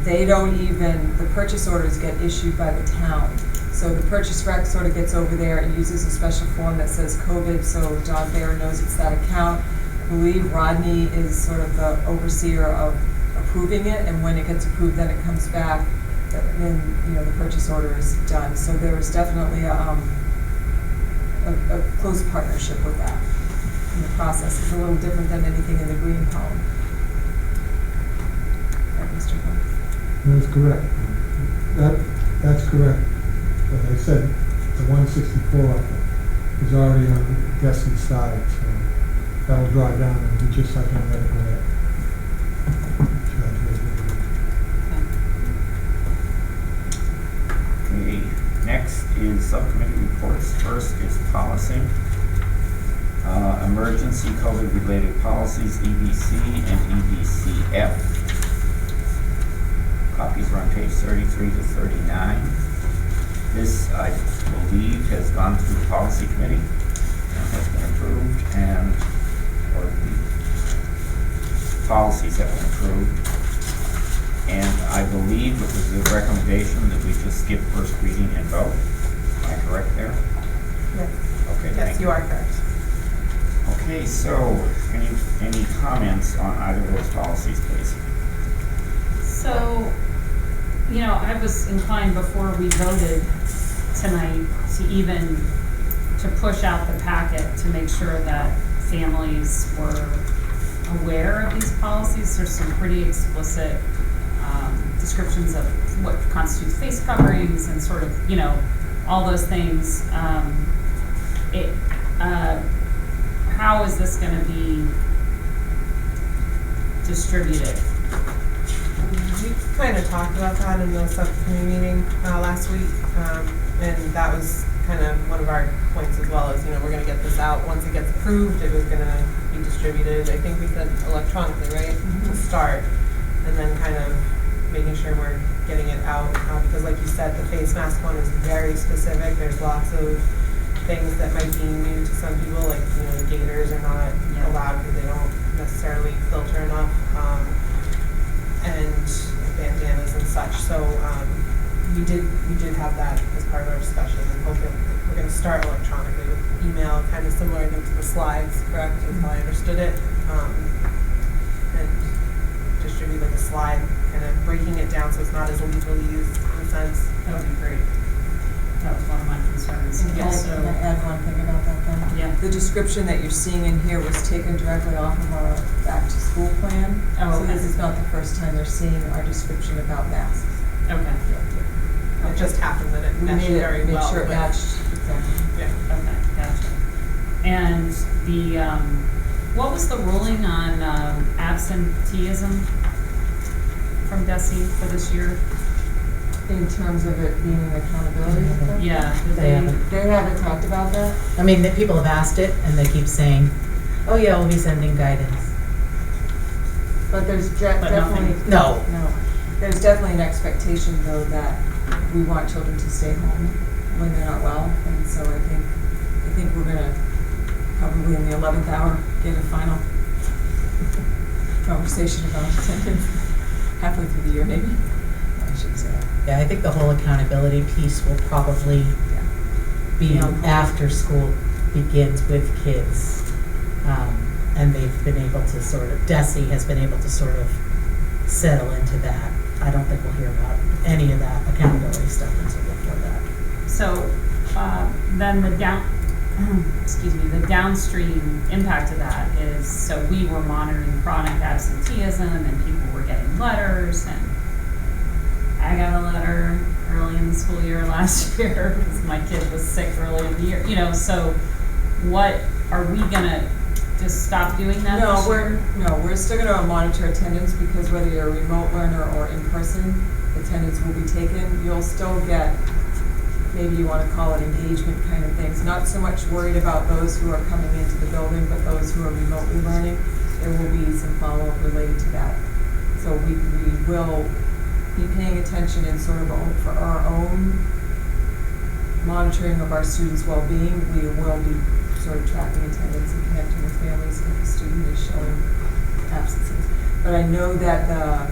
they don't even, the purchase orders get issued by the town. So the purchase rec sort of gets over there and uses a special form that says COVID, so Don Thayer knows it's that account. I believe Rodney is sort of the overseer of approving it, and when it gets approved, then it comes back, then, the purchase order is done. So there is definitely a close partnership with that in the process. It's a little different than anything in the green column. Right, Mr. Hunt? That's correct. That's correct. As I said, the 164 is already on the Desi side, so that'll draw down and be just like any other grant. Okay, next is subcommittee reports. First is policy. Emergency COVID-related policies, EBC and EBCF. Copies are on page 33 to 39. This, I believe, has gone through the policy committee and has been approved, or the policies have been approved. And I believe it was a recommendation that we just skip first reading and vote. Am I correct there? Yes. Okay, thank Yes, you are correct. Okay, so any comments on either of those policies, please? So, I was inclined before we voted tonight to push out the packet to make sure that families were aware of these policies. There's some pretty explicit descriptions of what constitutes face coverings and sort of, all those things. How is this going to be distributed? We kind of talked about that in the subcommittee meeting last week, and that was kind of one of our points as well, is, we're going to get this out. Once it gets approved, it was going to be distributed, I think we said electronically, right, to start, and then kind of making sure we're getting it out, because like you said, the face mask one is very specific. There's lots of things that might be new to some people, like, the gaiters are not allowed because they don't necessarily filter enough, and bandanas and such. So we did have that as part of our discussion, and hoping we're going to start electronically with email, kind of similar, I think, to the slides, correct, is how I understood it, and distribute like a slide, kind of breaking it down so it's not as legally used in a sense. That would be great. That was one of my concerns. Can I add one thing about that then? Yeah. The description that you're seeing in here was taken directly off of our back-to-school plan. Oh, So okay. this is not the first time they're seeing our description about masks. Okay. It just happened that it We meshed made very it, made well sure it with- matched, exactly. Yeah. Okay, gotcha. And the, what was the ruling on absenteeism from DESI for this year? In terms of it being an accountability. Yeah, did They haven't. They haven't talked about that? I mean, the people have asked it, and they keep saying, oh yeah, we'll be sending guidance. But there's But definitely. nothing. No. No. There's definitely an expectation, though, that we want children to stay home when they're not well. And so I think we're gonna probably in the 11th hour get a final conversation about attendance halfway through the year, maybe. I should say that. Yeah, I think the whole accountability piece will probably be after school begins with kids. And they've been able to DESI has been able to sort of settle into that. I don't think we'll hear about any of that accountability stuff until before that. So, then the downstream impact of that is, so we were monitoring chronic absenteeism and people were getting letters, and I got a letter early in the school year last year because my kid was sick early in the year, so what, are we gonna just stop doing that this year? We're still gonna monitor attendance, because whether you're a remote learner or in person, attendance will be taken. You'll still get, maybe you wanna call it engagement kind of things. Not so much worried about those who are coming into the building, but those who are remotely learning. There will be some follow-up related to that. So we will be paying attention in sort of for our own monitoring of our students' well-being. We will be sort of tracking attendance and connecting with families if a student is showing absences. But I know that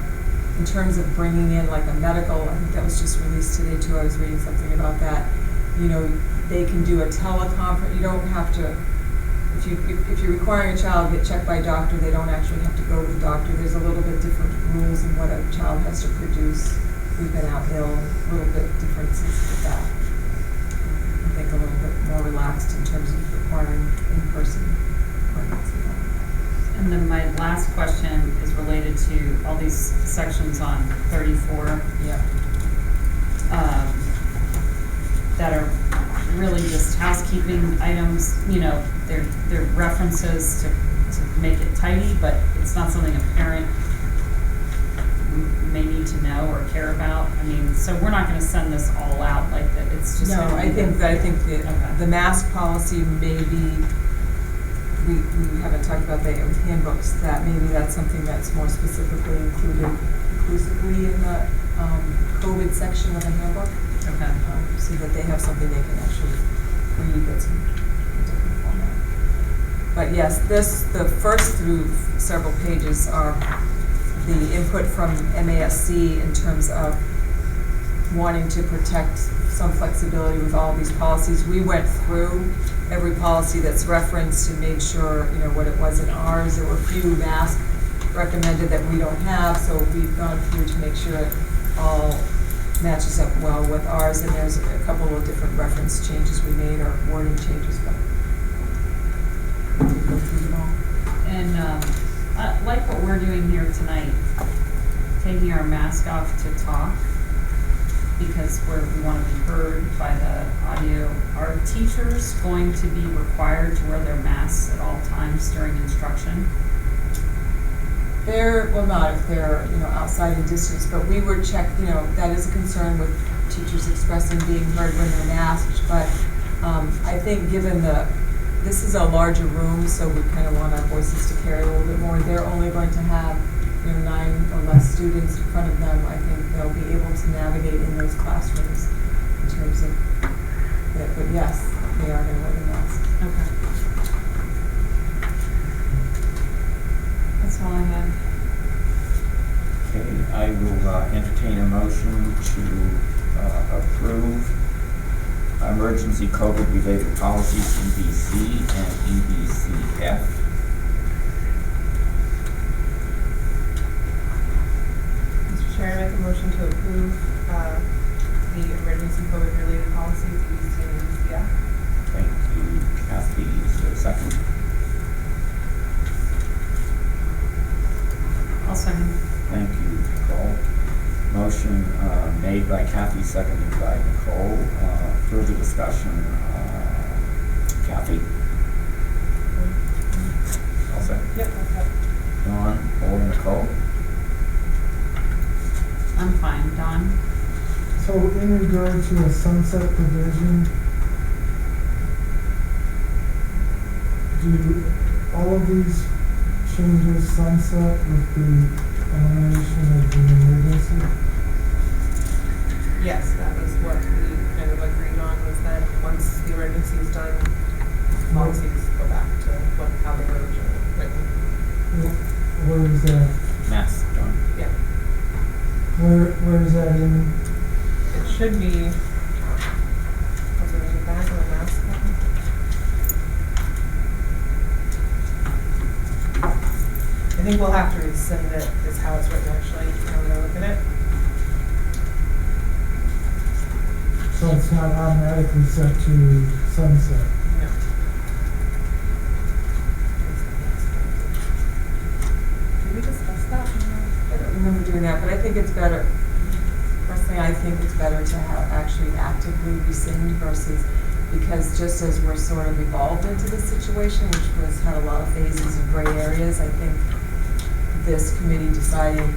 in terms of bringing in like a medical, I think that was just released today too, I was reading something about that. They can do a teleconference. You don't have to, if you're requiring a child get checked by a doctor, they don't actually have to go to the doctor. There's a little bit different rules in what a child has to produce. We've been out ill, a little bit differences with that. I think a little bit more relaxed in terms of requiring in-person appointments. And then my last question is related to all these sections on 34. Yeah. That are really just housekeeping items, they're references to make it tidy, but it's not something a parent may need to know or care about. I mean, so we're not gonna send this all out like that, it's just. No, gonna be I think the Okay. mask policy may be we haven't talked about that yet with handbooks, that maybe that's something that's more specifically included inclusively in the COVID section of the handbook, Okay. so that they have something they can actually read that's in a different format. But yes, the first through several pages are the input from MASC in terms of wanting to protect some flexibility with all these policies. We went through every policy that's referenced and made sure, what it was in ours. There were a few masks recommended that we don't have, so we've gone through to make sure it all matches up well with ours, and there's a couple of different reference changes we made, or wording changes, but we'll go through them all. And like what we're doing here tonight, taking our mask off to talk, because we want to be heard by the audio. Are teachers going to be required to wear their masks at all times during instruction? Not if they're, outside in distance, but we were that is a concern with teachers expressing being heard when they're masked, but I think given this is a larger room, so we kind of want our voices to carry a little bit more. They're only going to have 9 or less students in front of them. I think they'll be able to navigate in those classrooms in terms of it. But yes, they are going to wear the masks. Okay. That's all I had. Okay, I will entertain a motion to approve emergency COVID-related policies EBC and EBCF. Mr. Chair, I make a motion to approve the emergency COVID-related policies, EBC and EBCF. Thank you, Kathy. Is there a second? I'll second. Thank you, Nicole. Motion made by Kathy, seconded by Nicole. Further discussion. Kathy? All set? Yep, that's it. Dawn or Nicole? I'm fine. Dawn? So in regard to a sunset provision, do all of these changes sunset with the elimination of the emergency? Yes, that was what we kind of agreed on, was that once the emergency is done, policies go back to how they were originally written. Where is that? Mass, Dawn. Yeah, Where is that in? it should be, what's it in the back of the mask? I think we'll have to rescind it, is how it's written actually, now that I look at it. So it's not automatically set to sunset? No. Did we discuss that? I don't remember doing that, but I think it's better, personally, I think it's better to have actually actively rescind versus, because just as we're sort of evolved into this situation, which had a lot of phases and gray areas, I think this committee deciding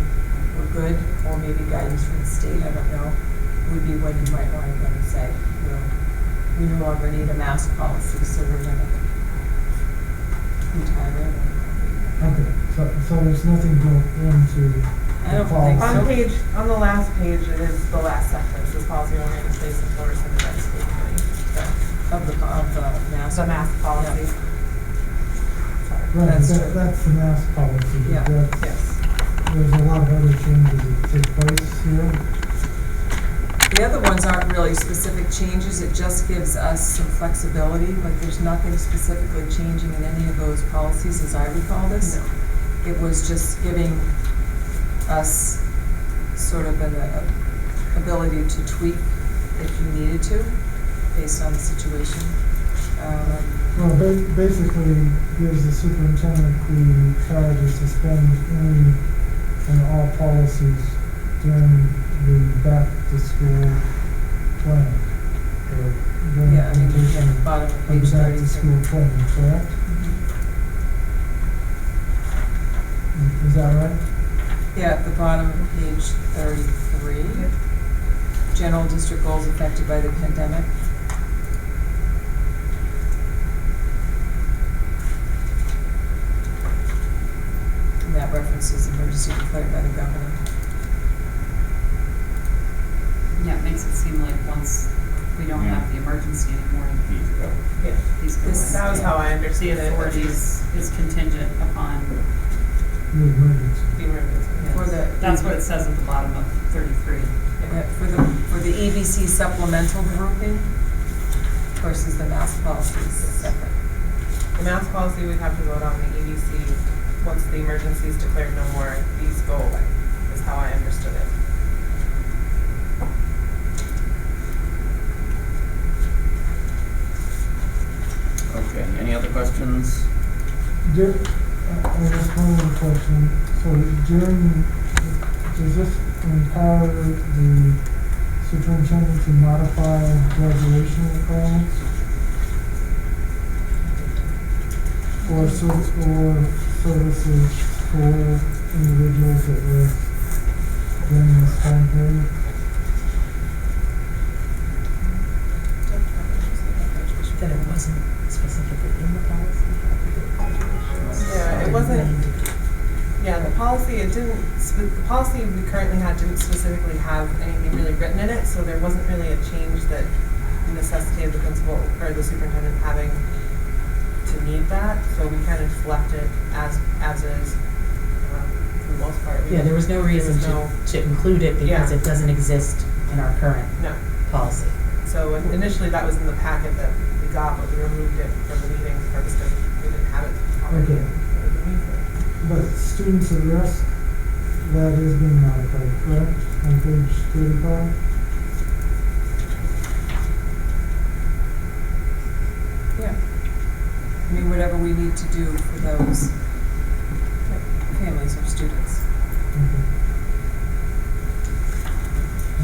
we're good, or maybe guidance from the state, I don't know, would be when you might want to go and say, we no longer need a mask policy, so we're going to retire it. Okay, so there's nothing built into I the don't think policy? so. On the last page, it is the last sentence, this policy will remain in place until rescinded by the school committee. Of the mask. The mask policy. Sorry. Right, That's true. that's the mask policy. but Yeah. that's- Yes. There's a lot of other changes that take place here. The other ones aren't really specific changes, it just gives us some flexibility, but there's nothing specifically changing in any of those policies as I recall this. No. It was just giving us sort of an ability to tweak if you needed to, based on the situation. Well, basically gives the superintendent the power to suspend any and all policies during the back-to-school plan. Or during the Yeah, I mean, implementation yeah, bottom of of page the 33. back-to-school plan, correct? Is that right? Yeah, at the bottom of page 33. General district goals affected by the pandemic. this is emergency declared by the governor. Yeah, it makes it seem like once we don't have the emergency anymore, These go. Yeah. these go This- away. That was how I The understood it. authority is contingent upon, The emergency. The emergency. For the. that's what it says at the bottom of 33. Yeah, for the EBC supplemental grouping versus the mass policy is separate. The mass policy, we'd have to vote on. The EDC, once the emergency is declared no more, these go away, is how I understood it. Okay, any other questions? I just one other question. So during, does this empower the superintendent to modify graduation requirements? Or services for individuals that were during this time period? That it wasn't specifically in the policy. Yeah, it wasn't, yeah, the policy, the policy we currently had didn't specifically have anything really written in it, so there wasn't really a change that necessitated the principal or the superintendent having to need that, so we kind of just left it as is, for the most part. Yeah, there was no reason to include it because Yeah. it doesn't exist in our current No, policy. so initially that was in the packet that we got, but we removed it from the meeting purpose because we didn't have it already. Okay. But students at risk, that is being modified, correct, on page 35? Yeah. I mean, whatever we need to do for those families or students. Okay.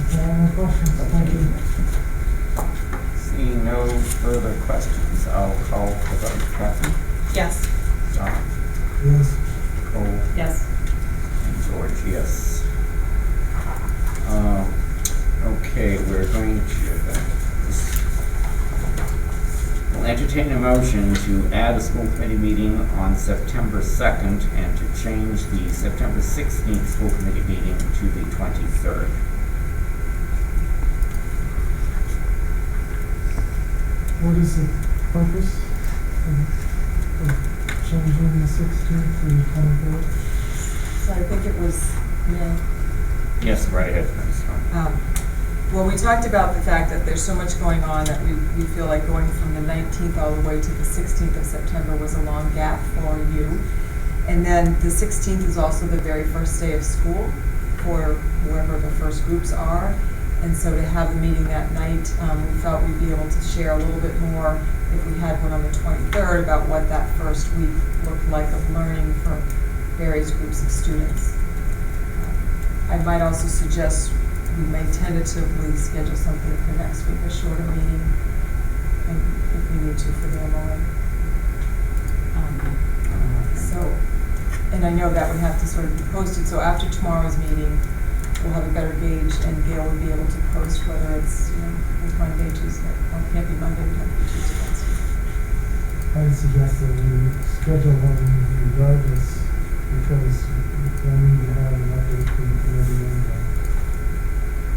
Okay, any questions? Thank you. Seeing no further questions, I'll call for the vote. Kathy? Yes. John? Yes. Nicole? Yes. And George, yes. Okay, we're going to, we'll entertain a motion to add a school committee meeting on September 2nd and to change the September 16th school committee meeting to the 23rd. What is the purpose of changing the 16th to the 23rd? So I think it was, Yes, right ahead, Ms. Strong. well, we talked about the fact that there's so much going on that we feel like going from the 19th all the way to the 16th of September was a long gap for you. And then the 16th is also the very first day of school for whoever the first groups are. And so to have the meeting that night, we felt we'd be able to share a little bit more if we had one on the 23rd about what that first week looked like of learning for various groups of students. I might also suggest we may tentatively schedule something for next week, a shorter meeting, and if we need to for the MOA. So, and I know that would have to sort of be posted, so after tomorrow's meeting, we'll have a better gauge, and Gail will be able to post whether it's, like Monday, Tuesday, or it can't be Monday, it can't be Tuesday, Wednesday. I would suggest that we schedule one regardless, because we need to have an update from the committee anyway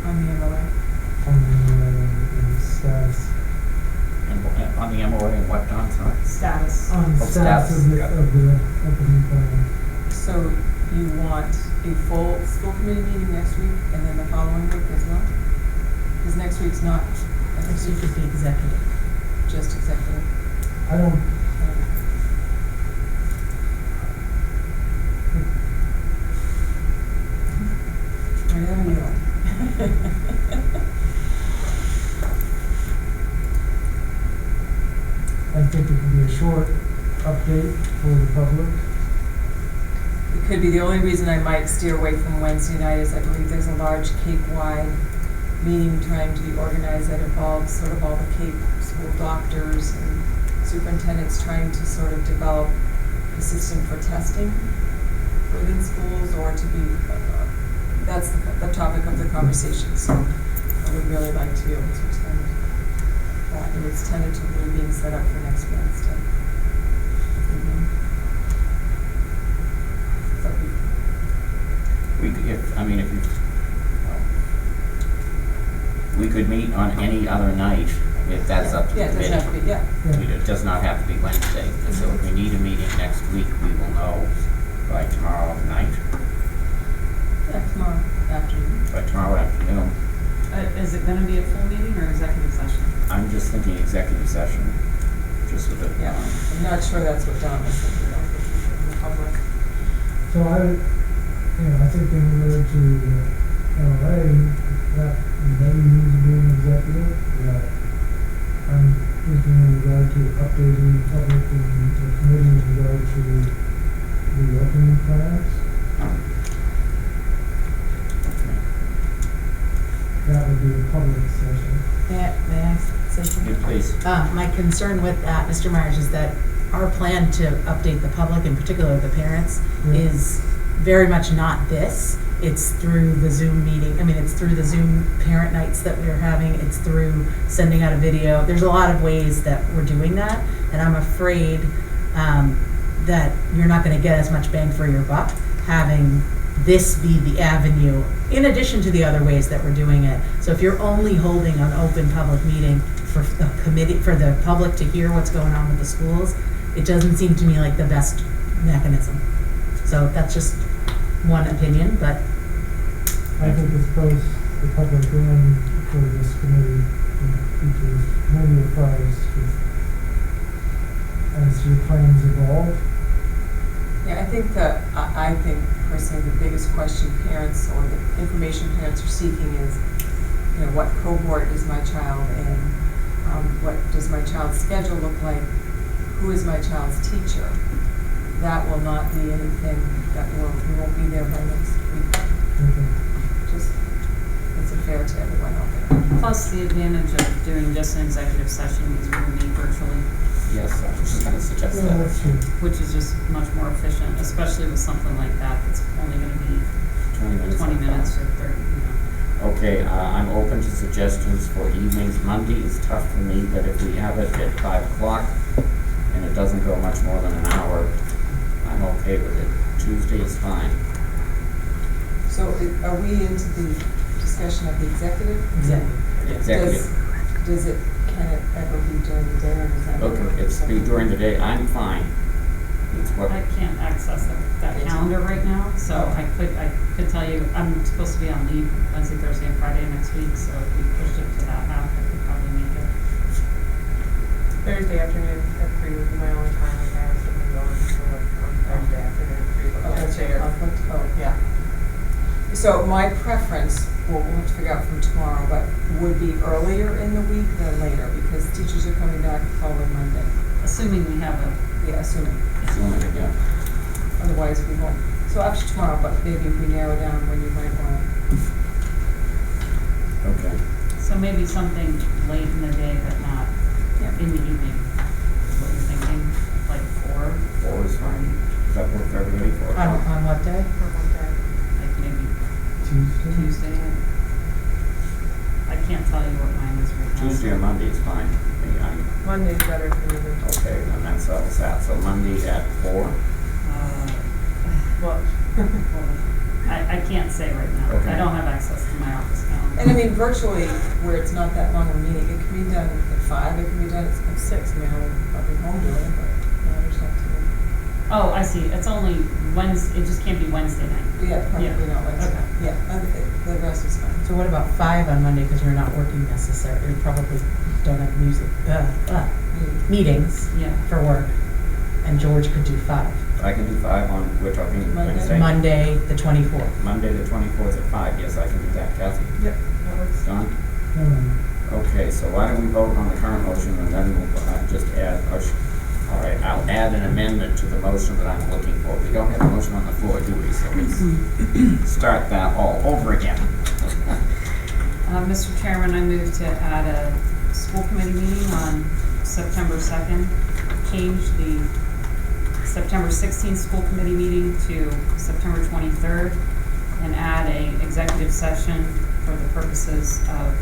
On the MOA. on the status. And on the MOA and what, Don, sorry? Status. On the Oh, status status, of the, got it. of the opening plan. So you want a full school committee meeting next week and then the following week as well? Because next week's not, Next week is the executive. just executive. I don't, Whatever you like. I think it could be a short update for the public. It could be. The only reason I might steer away from Wednesday night is I believe there's a large Cape-wide meeting trying to be organized that involves sort of all the Cape school doctors and superintendents trying to sort of develop a system for testing within schools, or to be, that's the topic of the conversation. So I would really like to be able to attend that, and it's tentatively being set up for next Wednesday. But we could meet on any other night, if that's up to the Yeah, it committee. doesn't have to be, yeah. It does not have to be Wednesday, so if we need a meeting next week, we will know by tomorrow night, Yeah, tomorrow afternoon. by tomorrow afternoon. Is it gonna be a full meeting or executive session? I'm just thinking executive session, just with it. Yeah, I'm not sure that's what Don was thinking of, in the public. So I think in regard to LA, that may need to be an executive, that I'm thinking in regard to updating the public and the committee in regard to the opening plans. That would be a public session. May I say something? Yeah, please. My concern with that, Mr. Myers, is that our plan to update the public, in particular the parents, Yeah. is very much not this. It's through the Zoom meeting, it's through the Zoom parent nights that we're having, it's through sending out a video. There's a lot of ways that we're doing that, and I'm afraid that you're not gonna get as much bang for your buck having this be the avenue, in addition to the other ways that we're doing it. So if you're only holding an open public meeting for the committee, for the public to hear what's going on with the schools, it doesn't seem to me like the best mechanism. So that's just one opinion, but I think it's both the public and for this committee, features many of ours as your plans evolve. Yeah, I think personally the biggest question parents or the information parents are seeking is, what cohort is my child in? What does my child's schedule look like? Who is my child's teacher? That will not be anything we won't be there by next week. Okay. Just, it's unfair to everyone out there. Plus, the advantage of doing just an executive session is we can meet virtually, Yes, I was just gonna suggest Yeah, that. that's true. which is just much more efficient, especially with something like that that's only gonna be 20 minutes. 20 minutes or 30. Okay, I'm open to suggestions for evenings. Monday is tough for me, but if we have it at 5 o'clock and it doesn't go much more than an hour, I'm okay with it. Tuesday is fine. So are we into the discussion of the executive? Executive. Can it ever be during the day or does that? Look, it's be during the day, I'm fine. It's what, I can't access that calendar right now, so I could tell you, I'm supposed to be on leave Wednesday, Thursday, and Friday next week, so if we pushed it to that half, I could probably make it. Thursday afternoon at 3 would be my only time. Like I have something going on Thursday afternoon at 3. But Oh, that's Wednesday your or- conflict? Oh. Yeah. So my preference, we'll have to figure out from tomorrow, but would be earlier in the week than later because teachers are coming back the following Monday. Assuming we have a, Yeah, assuming. yeah. Otherwise we won't. So after tomorrow, but maybe if we narrow down when you might want it. Okay. so maybe something late in the day, but not Yeah. in the evening, is what you're thinking, like 4, 4 is fine. Does that work for everybody? 4 o'clock? on what day? For one day. like maybe Tuesday? Tuesday. I can't tell you what mine is right now. Tuesday or Monday is fine. Monday's better for me than Okay, then that settles that. So Monday at 4. well. I can't say right now. Okay. I don't have access to my office calendar. And I mean, virtually, where it's not that long of a meeting, it can be done at 5, it can be done at 6. I mean, I'll be home doing it, but matters not to me. Oh, I see. It's only Wednesday. It just can't be Wednesday night. Yeah, probably Yeah. not Wednesday. Okay. Yeah, the rest is fine. So what about 5 on Monday, because you're not working necessarily, you probably don't have meetings Yeah. for work, and George could do 5. I can do 5 on, we're talking Monday? Wednesday? Monday, the 24th. Monday the 24th at 5. Yes, I can do that. Kathy? Yep, that works. Don? No, Okay, so why don't we vote on the current motion and then we'll just add, all right, I'll add an amendment to the motion that I'm looking for. We don't have a motion on the floor, do we? So let's start that all over again. Mr. Chairman, I move to add a school committee meeting on September 2nd. Change the September 16th school committee meeting to September 23rd and add a executive session for the purposes of,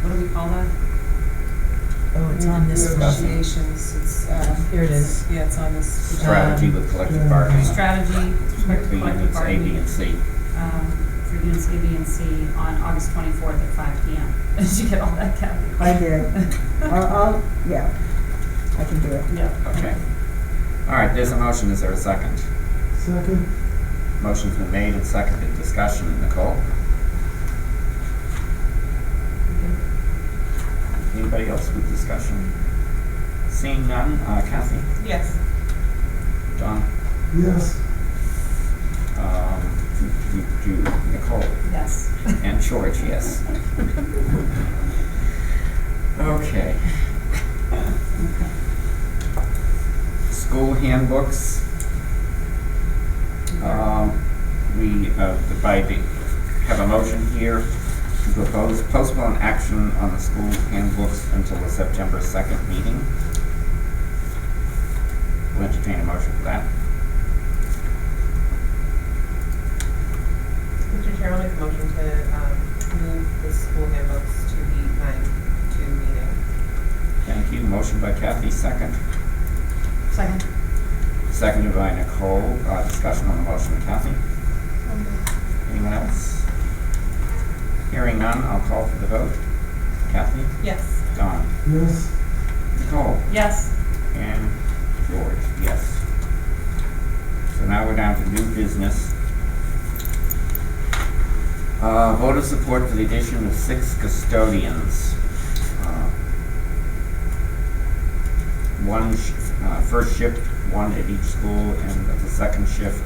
what do we call that? Oh, it's on this one. Negotiations, it's, Here it is. Yeah, it's on this. Strategy with collective bargaining. Strategy with respect to For collective units A, B, bargaining, and C. for units A, B, and C on August 24th at 5 PM. Did you get all that, Kathy? I did. Yeah, I can do it. Yeah. Okay. All right, there's a motion. Is there a second? Second, Motion's been made and seconded. Discussion, Nicole? Anybody else with discussion? Seeing none, Kathy? Yes. Don? yes. Nicole? Yes. And George, yes. Okay. School handbooks. We have a motion here to propose postpone action on the school handbooks until the September 2nd meeting. We'll entertain a motion for that. Mr. Chair, I'll make a motion to move the school handbooks to the 9/2 meeting. Thank you. Motion by Kathy, second. Second. Seconded by Nicole. Discussion on the motion. Kathy? Anyone else? Hearing none, I'll call for the vote. Kathy? Yes. Don? Yes, Nicole? Yes. And George, yes. So now we're down to new business. Vote of support for the addition of 6 custodians. First shift, 1 at each school, and the second shift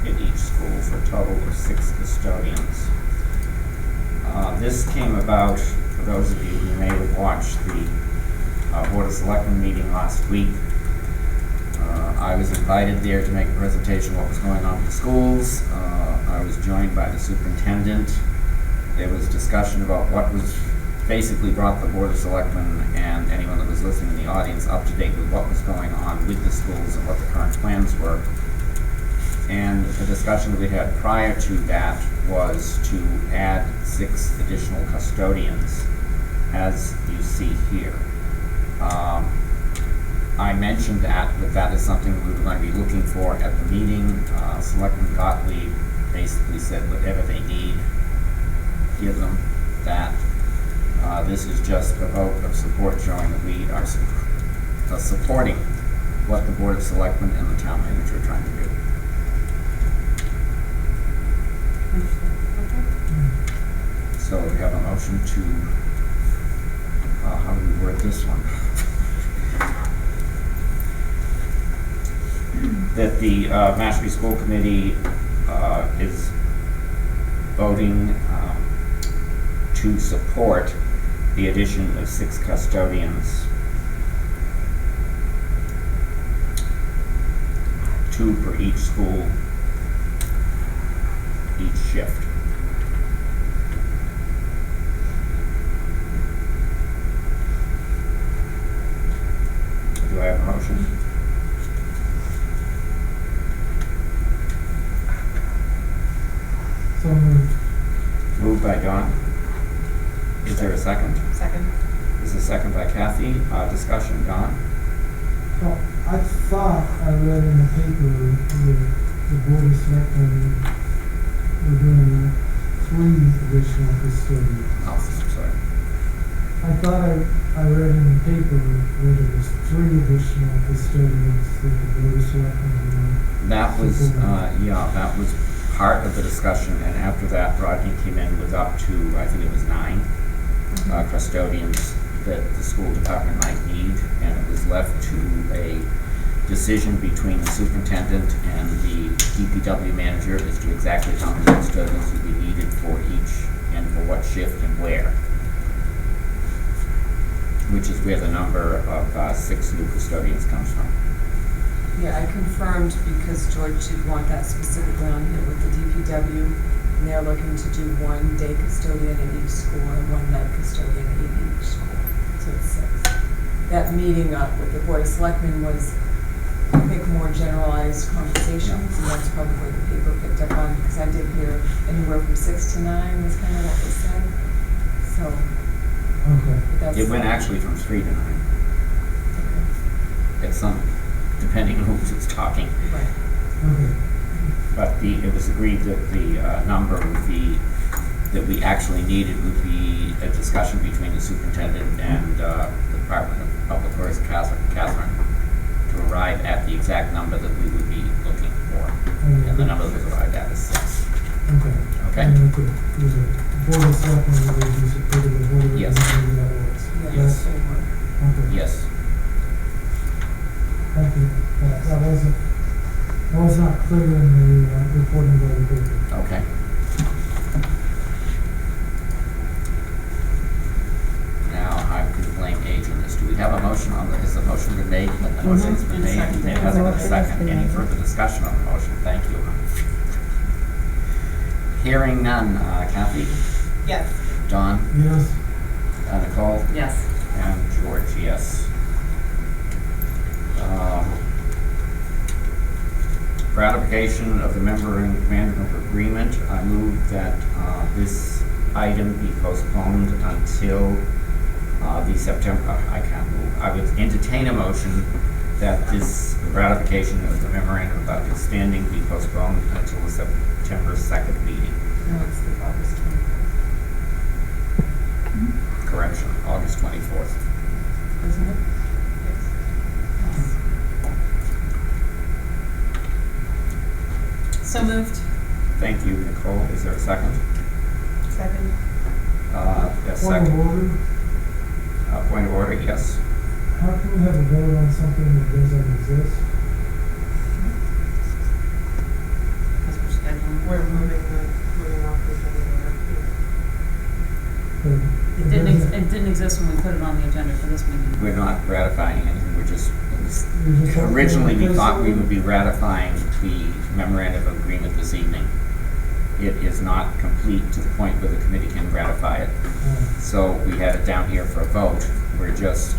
at each school for a total of 6 custodians. This came about, for those of you who may have watched the Board of Selectmen meeting last week. I was invited there to make a presentation of what was going on with the schools. I was joined by the superintendent. There was discussion about what was basically brought the Board of Selectmen and anyone that was listening in the audience up to date with what was going on with the schools and what the current plans were. And the discussion that we had prior to that was to add 6 additional custodians, as you see here. I mentioned that is something we were going to be looking for at the meeting. Selectman Gottlieb basically said whatever they need, give them that. This is just a vote of support showing that we are supporting what the Board of Selectmen and the town manager are trying to do. So we have a motion to, how do we word this one? That the Mashpee School Committee is voting to support the addition of 6 custodians, 2 for each school, each shift. Do I have a motion? so moved. Moved by John. Is there a second? Second. This is a second by Kathy. Discussion, John? Well, I thought I read in the paper that the Board of Selectmen were doing 3 additional custodians. Oh, I'm sorry. I thought I read in the paper that it was 3 additional custodians that the Board of Selectmen were doing. That was, that was part of the discussion, and after that, Rodney came in with up to, I think it was 9 custodians that the school department might need, and it was left to a decision between the superintendent and the DPW manager as to exactly how many custodians would be needed for each and for what shift and where, which is where the number of 6 new custodians comes from. Yeah, I confirmed because George did want that specifically on here with the DPW. And they're looking to do 1 day custodian at each school and 1 night custodian at each school. So it's 6. That meeting with the Board of Selectmen was, I think, more generalized conversations. And that's probably where the paper picked up on, because I did hear anywhere from 6 to 9 was kind of what was said. So, I Okay, That's- It went actually from 3 to 9. At some, depending on who was talking. Right. okay. But it was agreed that the number would be, that we actually needed would be a discussion between the superintendent and the Department of Public Works, Catherine, to arrive at the exact number that we would be looking for. And the number that was arrived at is 6. Okay. Okay? And we could, the board of selectmen would reduce it to the board of Yes. maybe that works. Yes. Okay, Yes. thank you. That was not clear in the reporting by the paper. Okay. Now, I can blame Age on this. Do we have a motion on the, has the motion been made? The motion's been made, and it hasn't been seconded. Any further discussion on the motion? Thank you. Hearing none. Kathy? Yes. Don? Yes, Nicole? Yes. And George, yes. Ratification of the memorandum of agreement. I move that this item be postponed until the September, I can't move. I would entertain a motion that this ratification of the memorandum about extending be postponed until the September 2nd meeting. No, it's the August 24th, Correction, August 24th. isn't it? So moved. Thank you, Nicole. Is there a second? Second. A point of second. order, Point of order, yes. how can we have a vote on something that doesn't exist? Because we're scheduling. We're moving off the agenda. But It didn't exist when we put it on the agenda for this meeting. We're not ratifying anything, we're just, you're just- originally we thought we would be ratifying the memorandum of agreement this evening. It is not complete to the point where the committee can ratify it. So we had it down here for a vote. We're just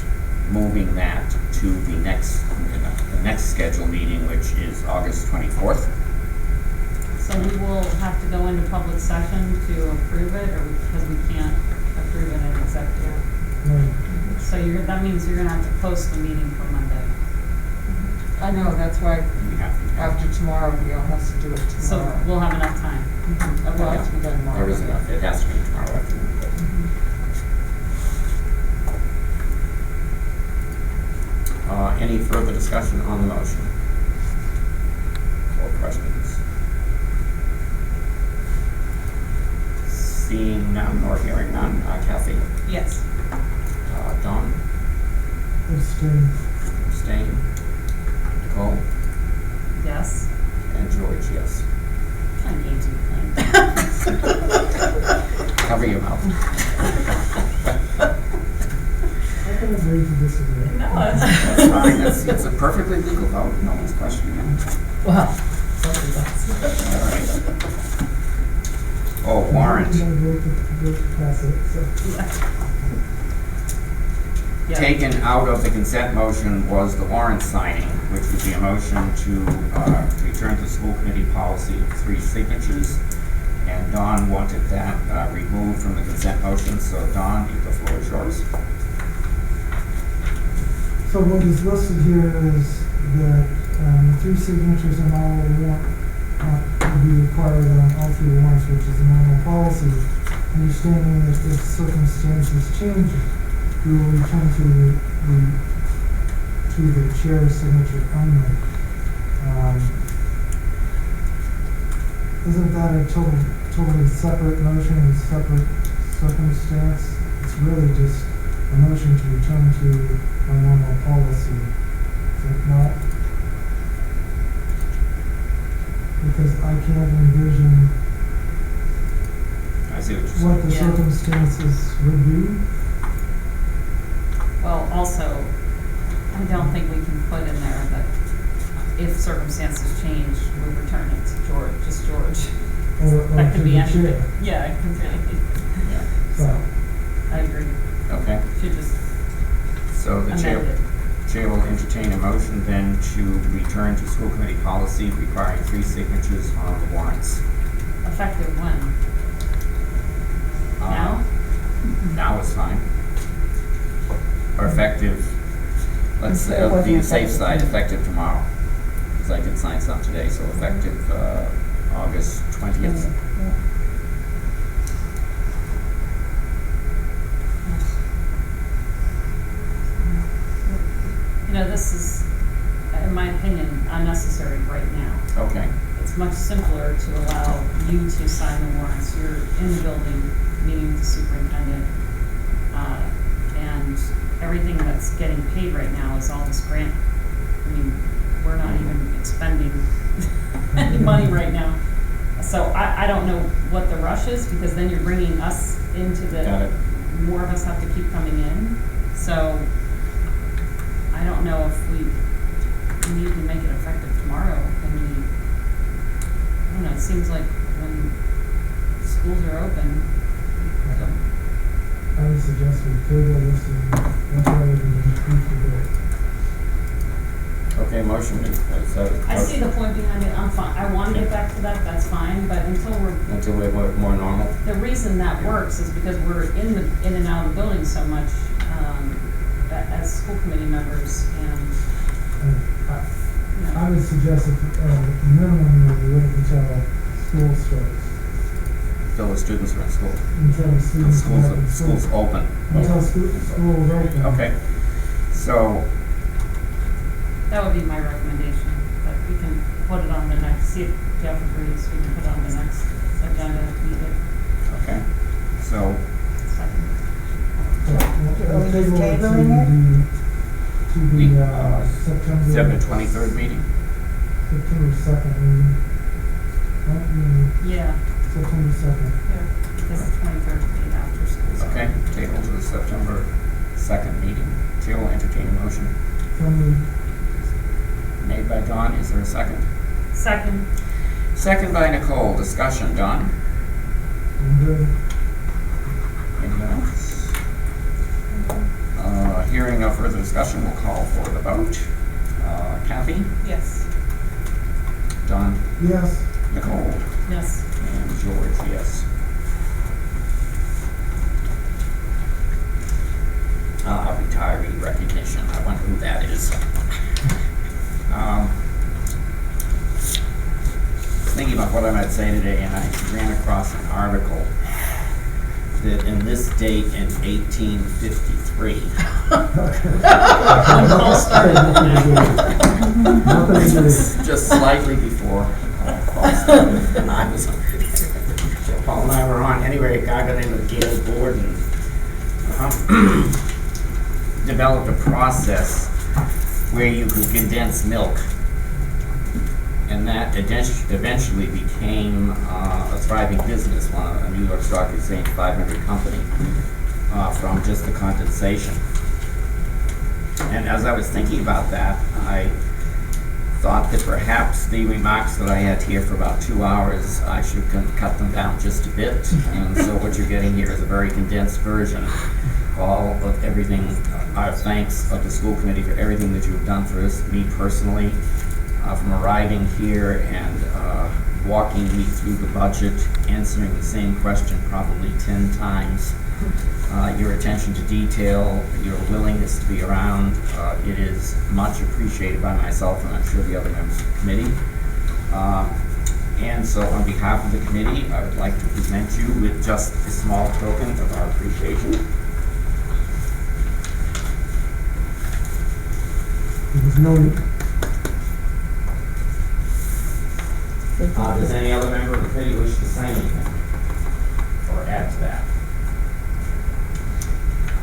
moving that to the next scheduled meeting, which is August 24th. So we will have to go into public session to approve it, or because we can't approve it in executive. Right. So that means you're gonna have to post the meeting for Monday. I know, that's why We have to. after tomorrow, we all have to do it So tomorrow. we'll have enough time. It will have to be done tomorrow. There is enough. It has to be tomorrow afternoon. Any further discussion on the motion? Or questions? Seeing none or hearing none, Kathy? Yes. Don? Abstain. Abstain? Nicole? Yes. And George, yes. What kind of games are you playing? Cover your mouth. I can agree to disagree. No, That's fine. It's a perfectly legal vote. No one's questioning it. Well, somebody does. All right. Oh, warrant. I'm gonna vote to pass it, so. Yeah. Taken out of the consent motion was the warrant signing, which would be a motion to return to school committee policy of 3 signatures. And Don wanted that removed from the consent motion, so Don, the floor is yours. So what is listed here is that 3 signatures and all warrant will be required on all 3 warrants, which is a normal policy. Understanding that if circumstances change, we will return to the chair's signature only. Isn't that a totally separate motion and separate circumstance? It's really just a motion to return to our normal policy, is it not? Because I can't envision I see what you're what saying. the Yeah. circumstances would be. Well, also, I don't think we can put in there that if circumstances change, we return it to George, just George. Or That to could be the anything. chair. Yeah, it could be anything. Yeah. So, I agree. Okay, Should just so the amend it. chair will entertain a motion then to return to school committee policy requiring 3 signatures on the warrants. Effective when? Now? Now is fine. or effective, let's say, It wasn't be the safe effective. side, effective tomorrow. Because I did sign some today, so effective August 20th. You know, this is, in my opinion, unnecessary right now. Okay, It's much simpler to allow you to sign the warrants. You're in the building, meeting with the superintendent. And everything that's getting paid right now is all this grant. I mean, we're not even expending any money right now. So I don't know what the rush is, because then you're bringing us into got it. more of us have to keep coming in. So I don't know if we need to make it effective tomorrow. I mean, I don't know, it seems like when schools are open, I would suggest we table this and that's why we can do it. Okay, motion, is that? I see the point behind it, I'm fine, I wanna get back to that, that's fine, but until Until we're more normal? the reason that works is because we're in and out of the building so much, as school committee members, and, you know. I would suggest that minimum we wait until school starts, Till the students are in school. until students are back in school. School's open. Until school is open. Okay, so, That would be my recommendation, but we can put it on the next, see if Jeff agrees, we can put it on the next agenda if needed. okay, so, Second. We'll Are we just table it tabling to the September September 23rd meeting? 2nd meeting. Right, Yeah, September 2nd. because the 23rd would be after school. Okay, table to the September 2nd meeting. Chair will entertain a motion. Made by Dawn, is there a second? Second. Second by Nicole, discussion, Dawn? I'm good. Anyone else? Hearing no further discussion, we'll call for the vote. Kathy? Yes. Dawn? Yes. Nicole? Yes. And George, yes. Retiree recognition, I wonder who that is. Thinking about what I might say today, and I ran across an article that in this date in 1853, When Paul started. Nothing to do. just slightly before Paul started, and I was, Paul and I were on, anyway, a guy by the name of Gail Gordon developed a process where you could condense milk. And that eventually became a thriving business, a New York Stock Exchange 500 company, from just the condensation. And as I was thinking about that, I thought that perhaps the remarks that I had here for about 2 hours, I should cut them down just a bit. And so what you're getting here is a very condensed version of all of everything, our thanks of the school committee for everything that you've done for us, me personally, from arriving here and walking me through the budget, answering the same question probably 10 times. Your attention to detail, your willingness to be around, it is much appreciated by myself and I'm sure the other members of the committee. And so on behalf of the committee, I would like to present you with just a small token of our appreciation. There was no, Does any other member of the committee wish to say anything or add to that?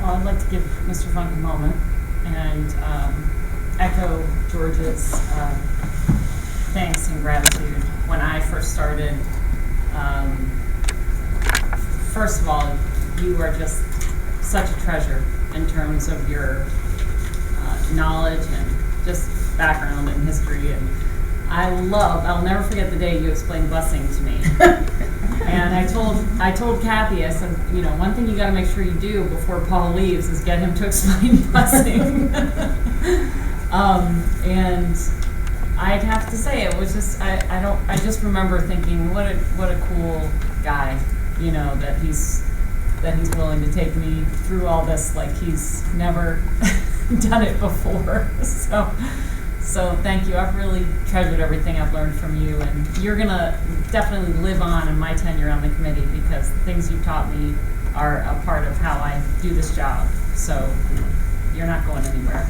Well, I'd like to give Mr. Funk a moment and echo George's thanks and gratitude. When I first started, first of all, you are just such a treasure in terms of your knowledge and just background and history. And I'll never forget the day you explained busing to me. And I told Kathy, I said, you know, one thing you gotta make sure you do before Paul leaves is get him to explain busing. And I'd have to say, it was just, I just remember thinking, what a cool guy, you know, that he's that he's willing to take me through all this like he's never done it before. So thank you. I've really treasured everything I've learned from you, and you're gonna definitely live on in my tenure on the committee because the things you taught me are a part of how I do this job. So you're not going anywhere.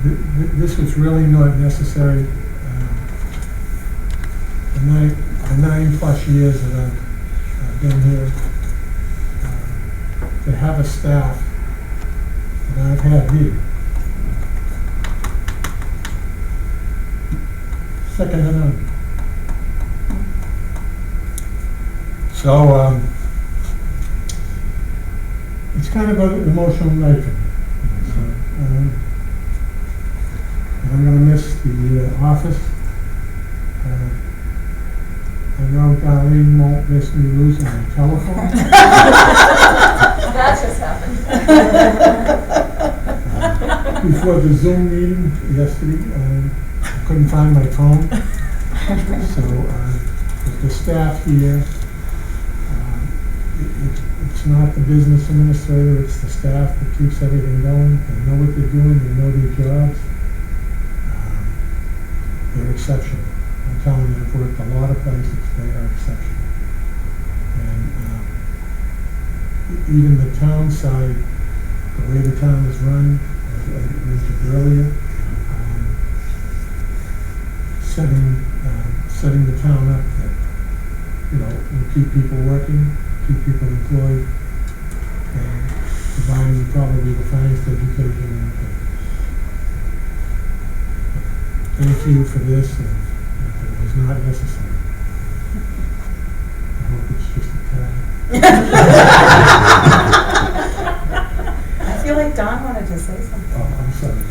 This was really not necessary. The 9+ years that I've been here, to have a staff that I've had here, second to none. So, it's kind of an emotional night for me. So, I'm gonna miss the office. I know Darlene won't miss me losing my telephone. That just happened. Before the Zoom meeting yesterday, I couldn't find my phone. So, with the staff here, it's not the business administrator, it's the staff that keeps everything going. They know what they're doing, they know their jobs. They're exceptional. I'm telling you, I've worked a lot of places, they are exceptional. And even the town side, the way the town is run, as I mentioned earlier, setting the town up that, will keep people working, keep people employed, and providing probably the finest education in the country. Thank you for this, and it was not necessary. I hope it's just a tad. I feel like Don wanted to say something. Oh, I'm sorry.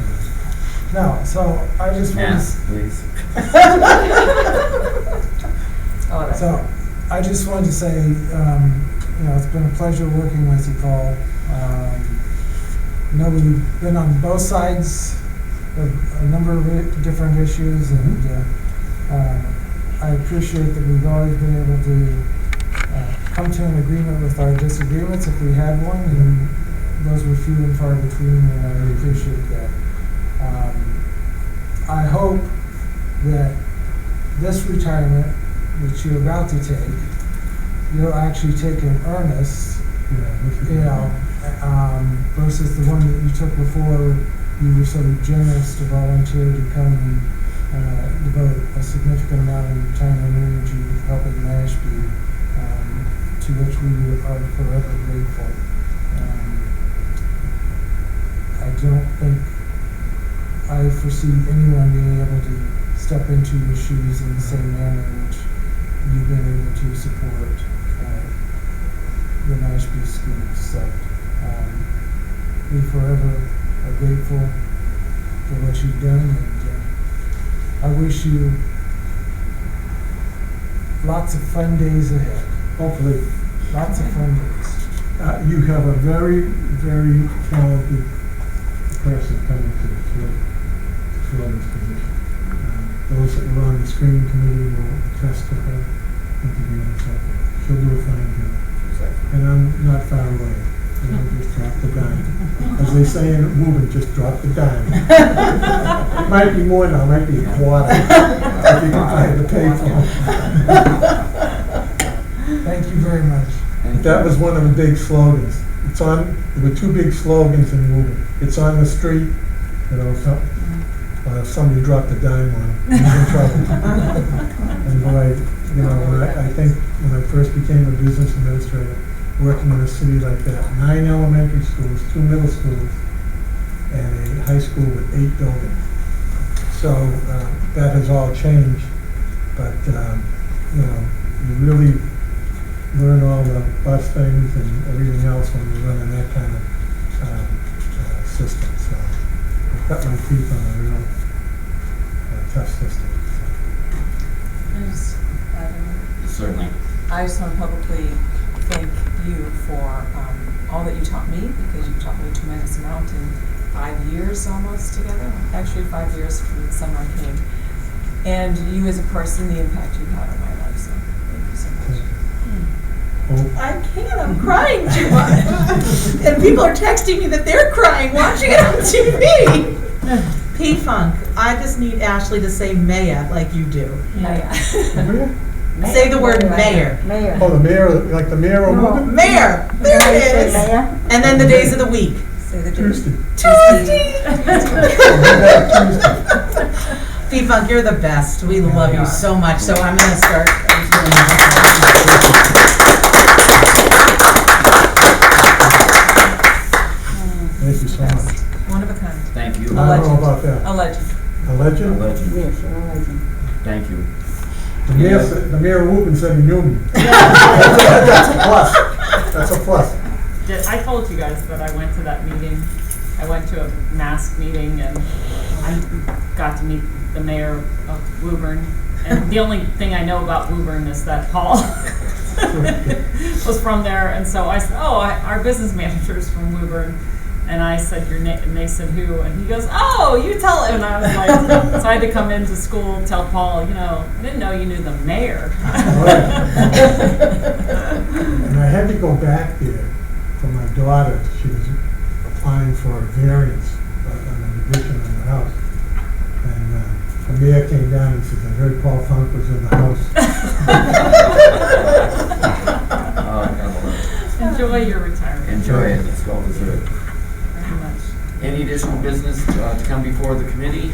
No, so I just want Yes, please. So I just wanted to say, it's been a pleasure working with you, Paul. We've been on both sides of a number of different issues, and I appreciate that we've always been able to come to an agreement with our disagreements if we had one, and those were few and far between, and I appreciate that. I hope that this retirement that you're about to take, you'll actually take in earnest, versus the one that you took before. You were so generous to volunteer to come and devote a significant amount of time and energy helping Mashpee, to which we are forever grateful. I don't think I foresee anyone being able to step into your shoes in the same manner in which you've been able to support the Mashpee schools. So we forever are grateful for what you've done, and I wish you lots of fun days ahead. Hopefully. Lots of fun days. You have a very, very talented person coming to fill this position. Those that were on the screening committee will attest to her interview and so forth. She'll do a fine job. And I'm not far away. Just drop the dime. As they say in moving, just drop the dime. It might be more now, it might be a quarter. If you can find the payphone. Thank you very much. That was one of the big slogans. There were two big slogans in moving. It's on the street, if somebody dropped a dime on it, he's in trouble. And boy, I think when I first became a business administrator, working in a city like that, 9 elementary schools, 2 middle schools, and a high school with 8 buildings. So that has all changed, but you really learn all the bus things and everything else when you're running that kind of system. So I've got my teeth on a real tough system. Certainly. I just want to publicly thank you for all that you taught me, because you taught me a tremendous amount in 5 years almost together. Actually, 5 years from the summer I came. And you as a person, the impact you had on my life. So thank you so much. I can't, I'm crying too much. And people are texting me that they're crying watching it on TV. P-Funk, I just need Ashley to say Maya like you do. Maya. Mayor? Say the word mayor. Mayor. Oh, the mayor, like the mayor of Woburn? Mayor, there it is. Mayor. And then the days of the week. Say the Tuesday. Tuesday. Tuesday. P-Funk, you're the best. We love you so much. So I'm gonna start. Thank you so much. One of a kind. Thank you. A I don't know legend. about that. A legend. A legend? Legend. Yes, you're a legend. Thank you. The mayor of Woburn said he knew me. That's a plus. That's a plus. I told you guys that I went to that meeting. I went to a mask meeting and I got to meet the mayor of Woburn. And the only thing I know about Woburn is that Paul was from there. And so I said, oh, our business manager's from Woburn. And I said, your name, and they said, who? And he goes, oh, you tell him. And I was like, so I had to come into school, tell Paul, I didn't know you knew the mayor. And I had to go back there for my daughter. She was applying for a variance on an addition on the house. And the mayor came down and said, I heard Paul Funk was in the house. Enjoy your retirement. Enjoy it, it's well deserved. Very much. Any additional business to come before the committee?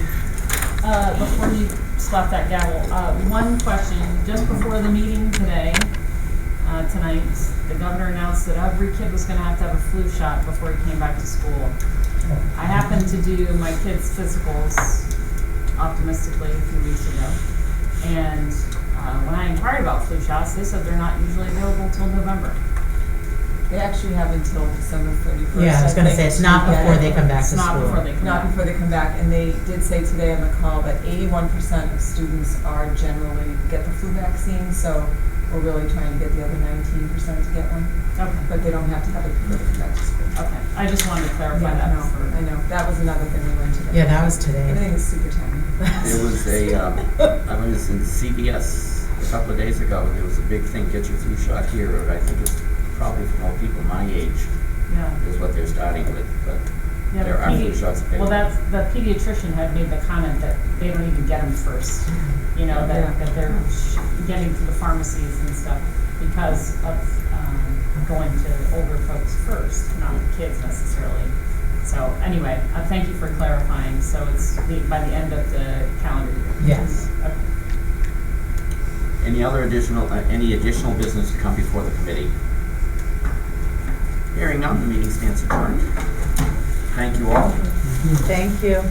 Before you slap that gavel, one question. Just before the meeting today, tonight, the governor announced that every kid was going to have a flu shot before he came back to school. I happened to do my kids' physicals optimistically a few weeks ago. And when I inquired about flu shots, they said they're not usually available until November. They actually have until December 31st. Yeah, I was gonna think, say, it's to not get before it. they come back to It's not school. before they come Not back. before they come back, and they did say today on the call that 81% of students are generally get the flu vaccine, so we're really trying to get the other 19% to get one, Okay. but they don't have to have it before they come back to school. Okay. I just wanted to clarify Yeah, that. no, I know, that was another thing we learned today. Yeah, that was today. Everything is super tiny. There was I was in CBS a couple of days ago, and there was a big thing, get your flu shot here. I think it's probably for more people my age Yeah. is what they're starting with, but Yeah, there the are flu shots available. Well, the pediatrician had made the comment that they don't even get them first. Yeah. That they're getting to the pharmacies and stuff because of going to older folks first, not kids necessarily. So anyway, thank you for clarifying. So it's by the end of the calendar year. Yes. Okay. Any additional business to come before the committee? Hearing none, the meeting stands adjourned. Thank you all. Thank you.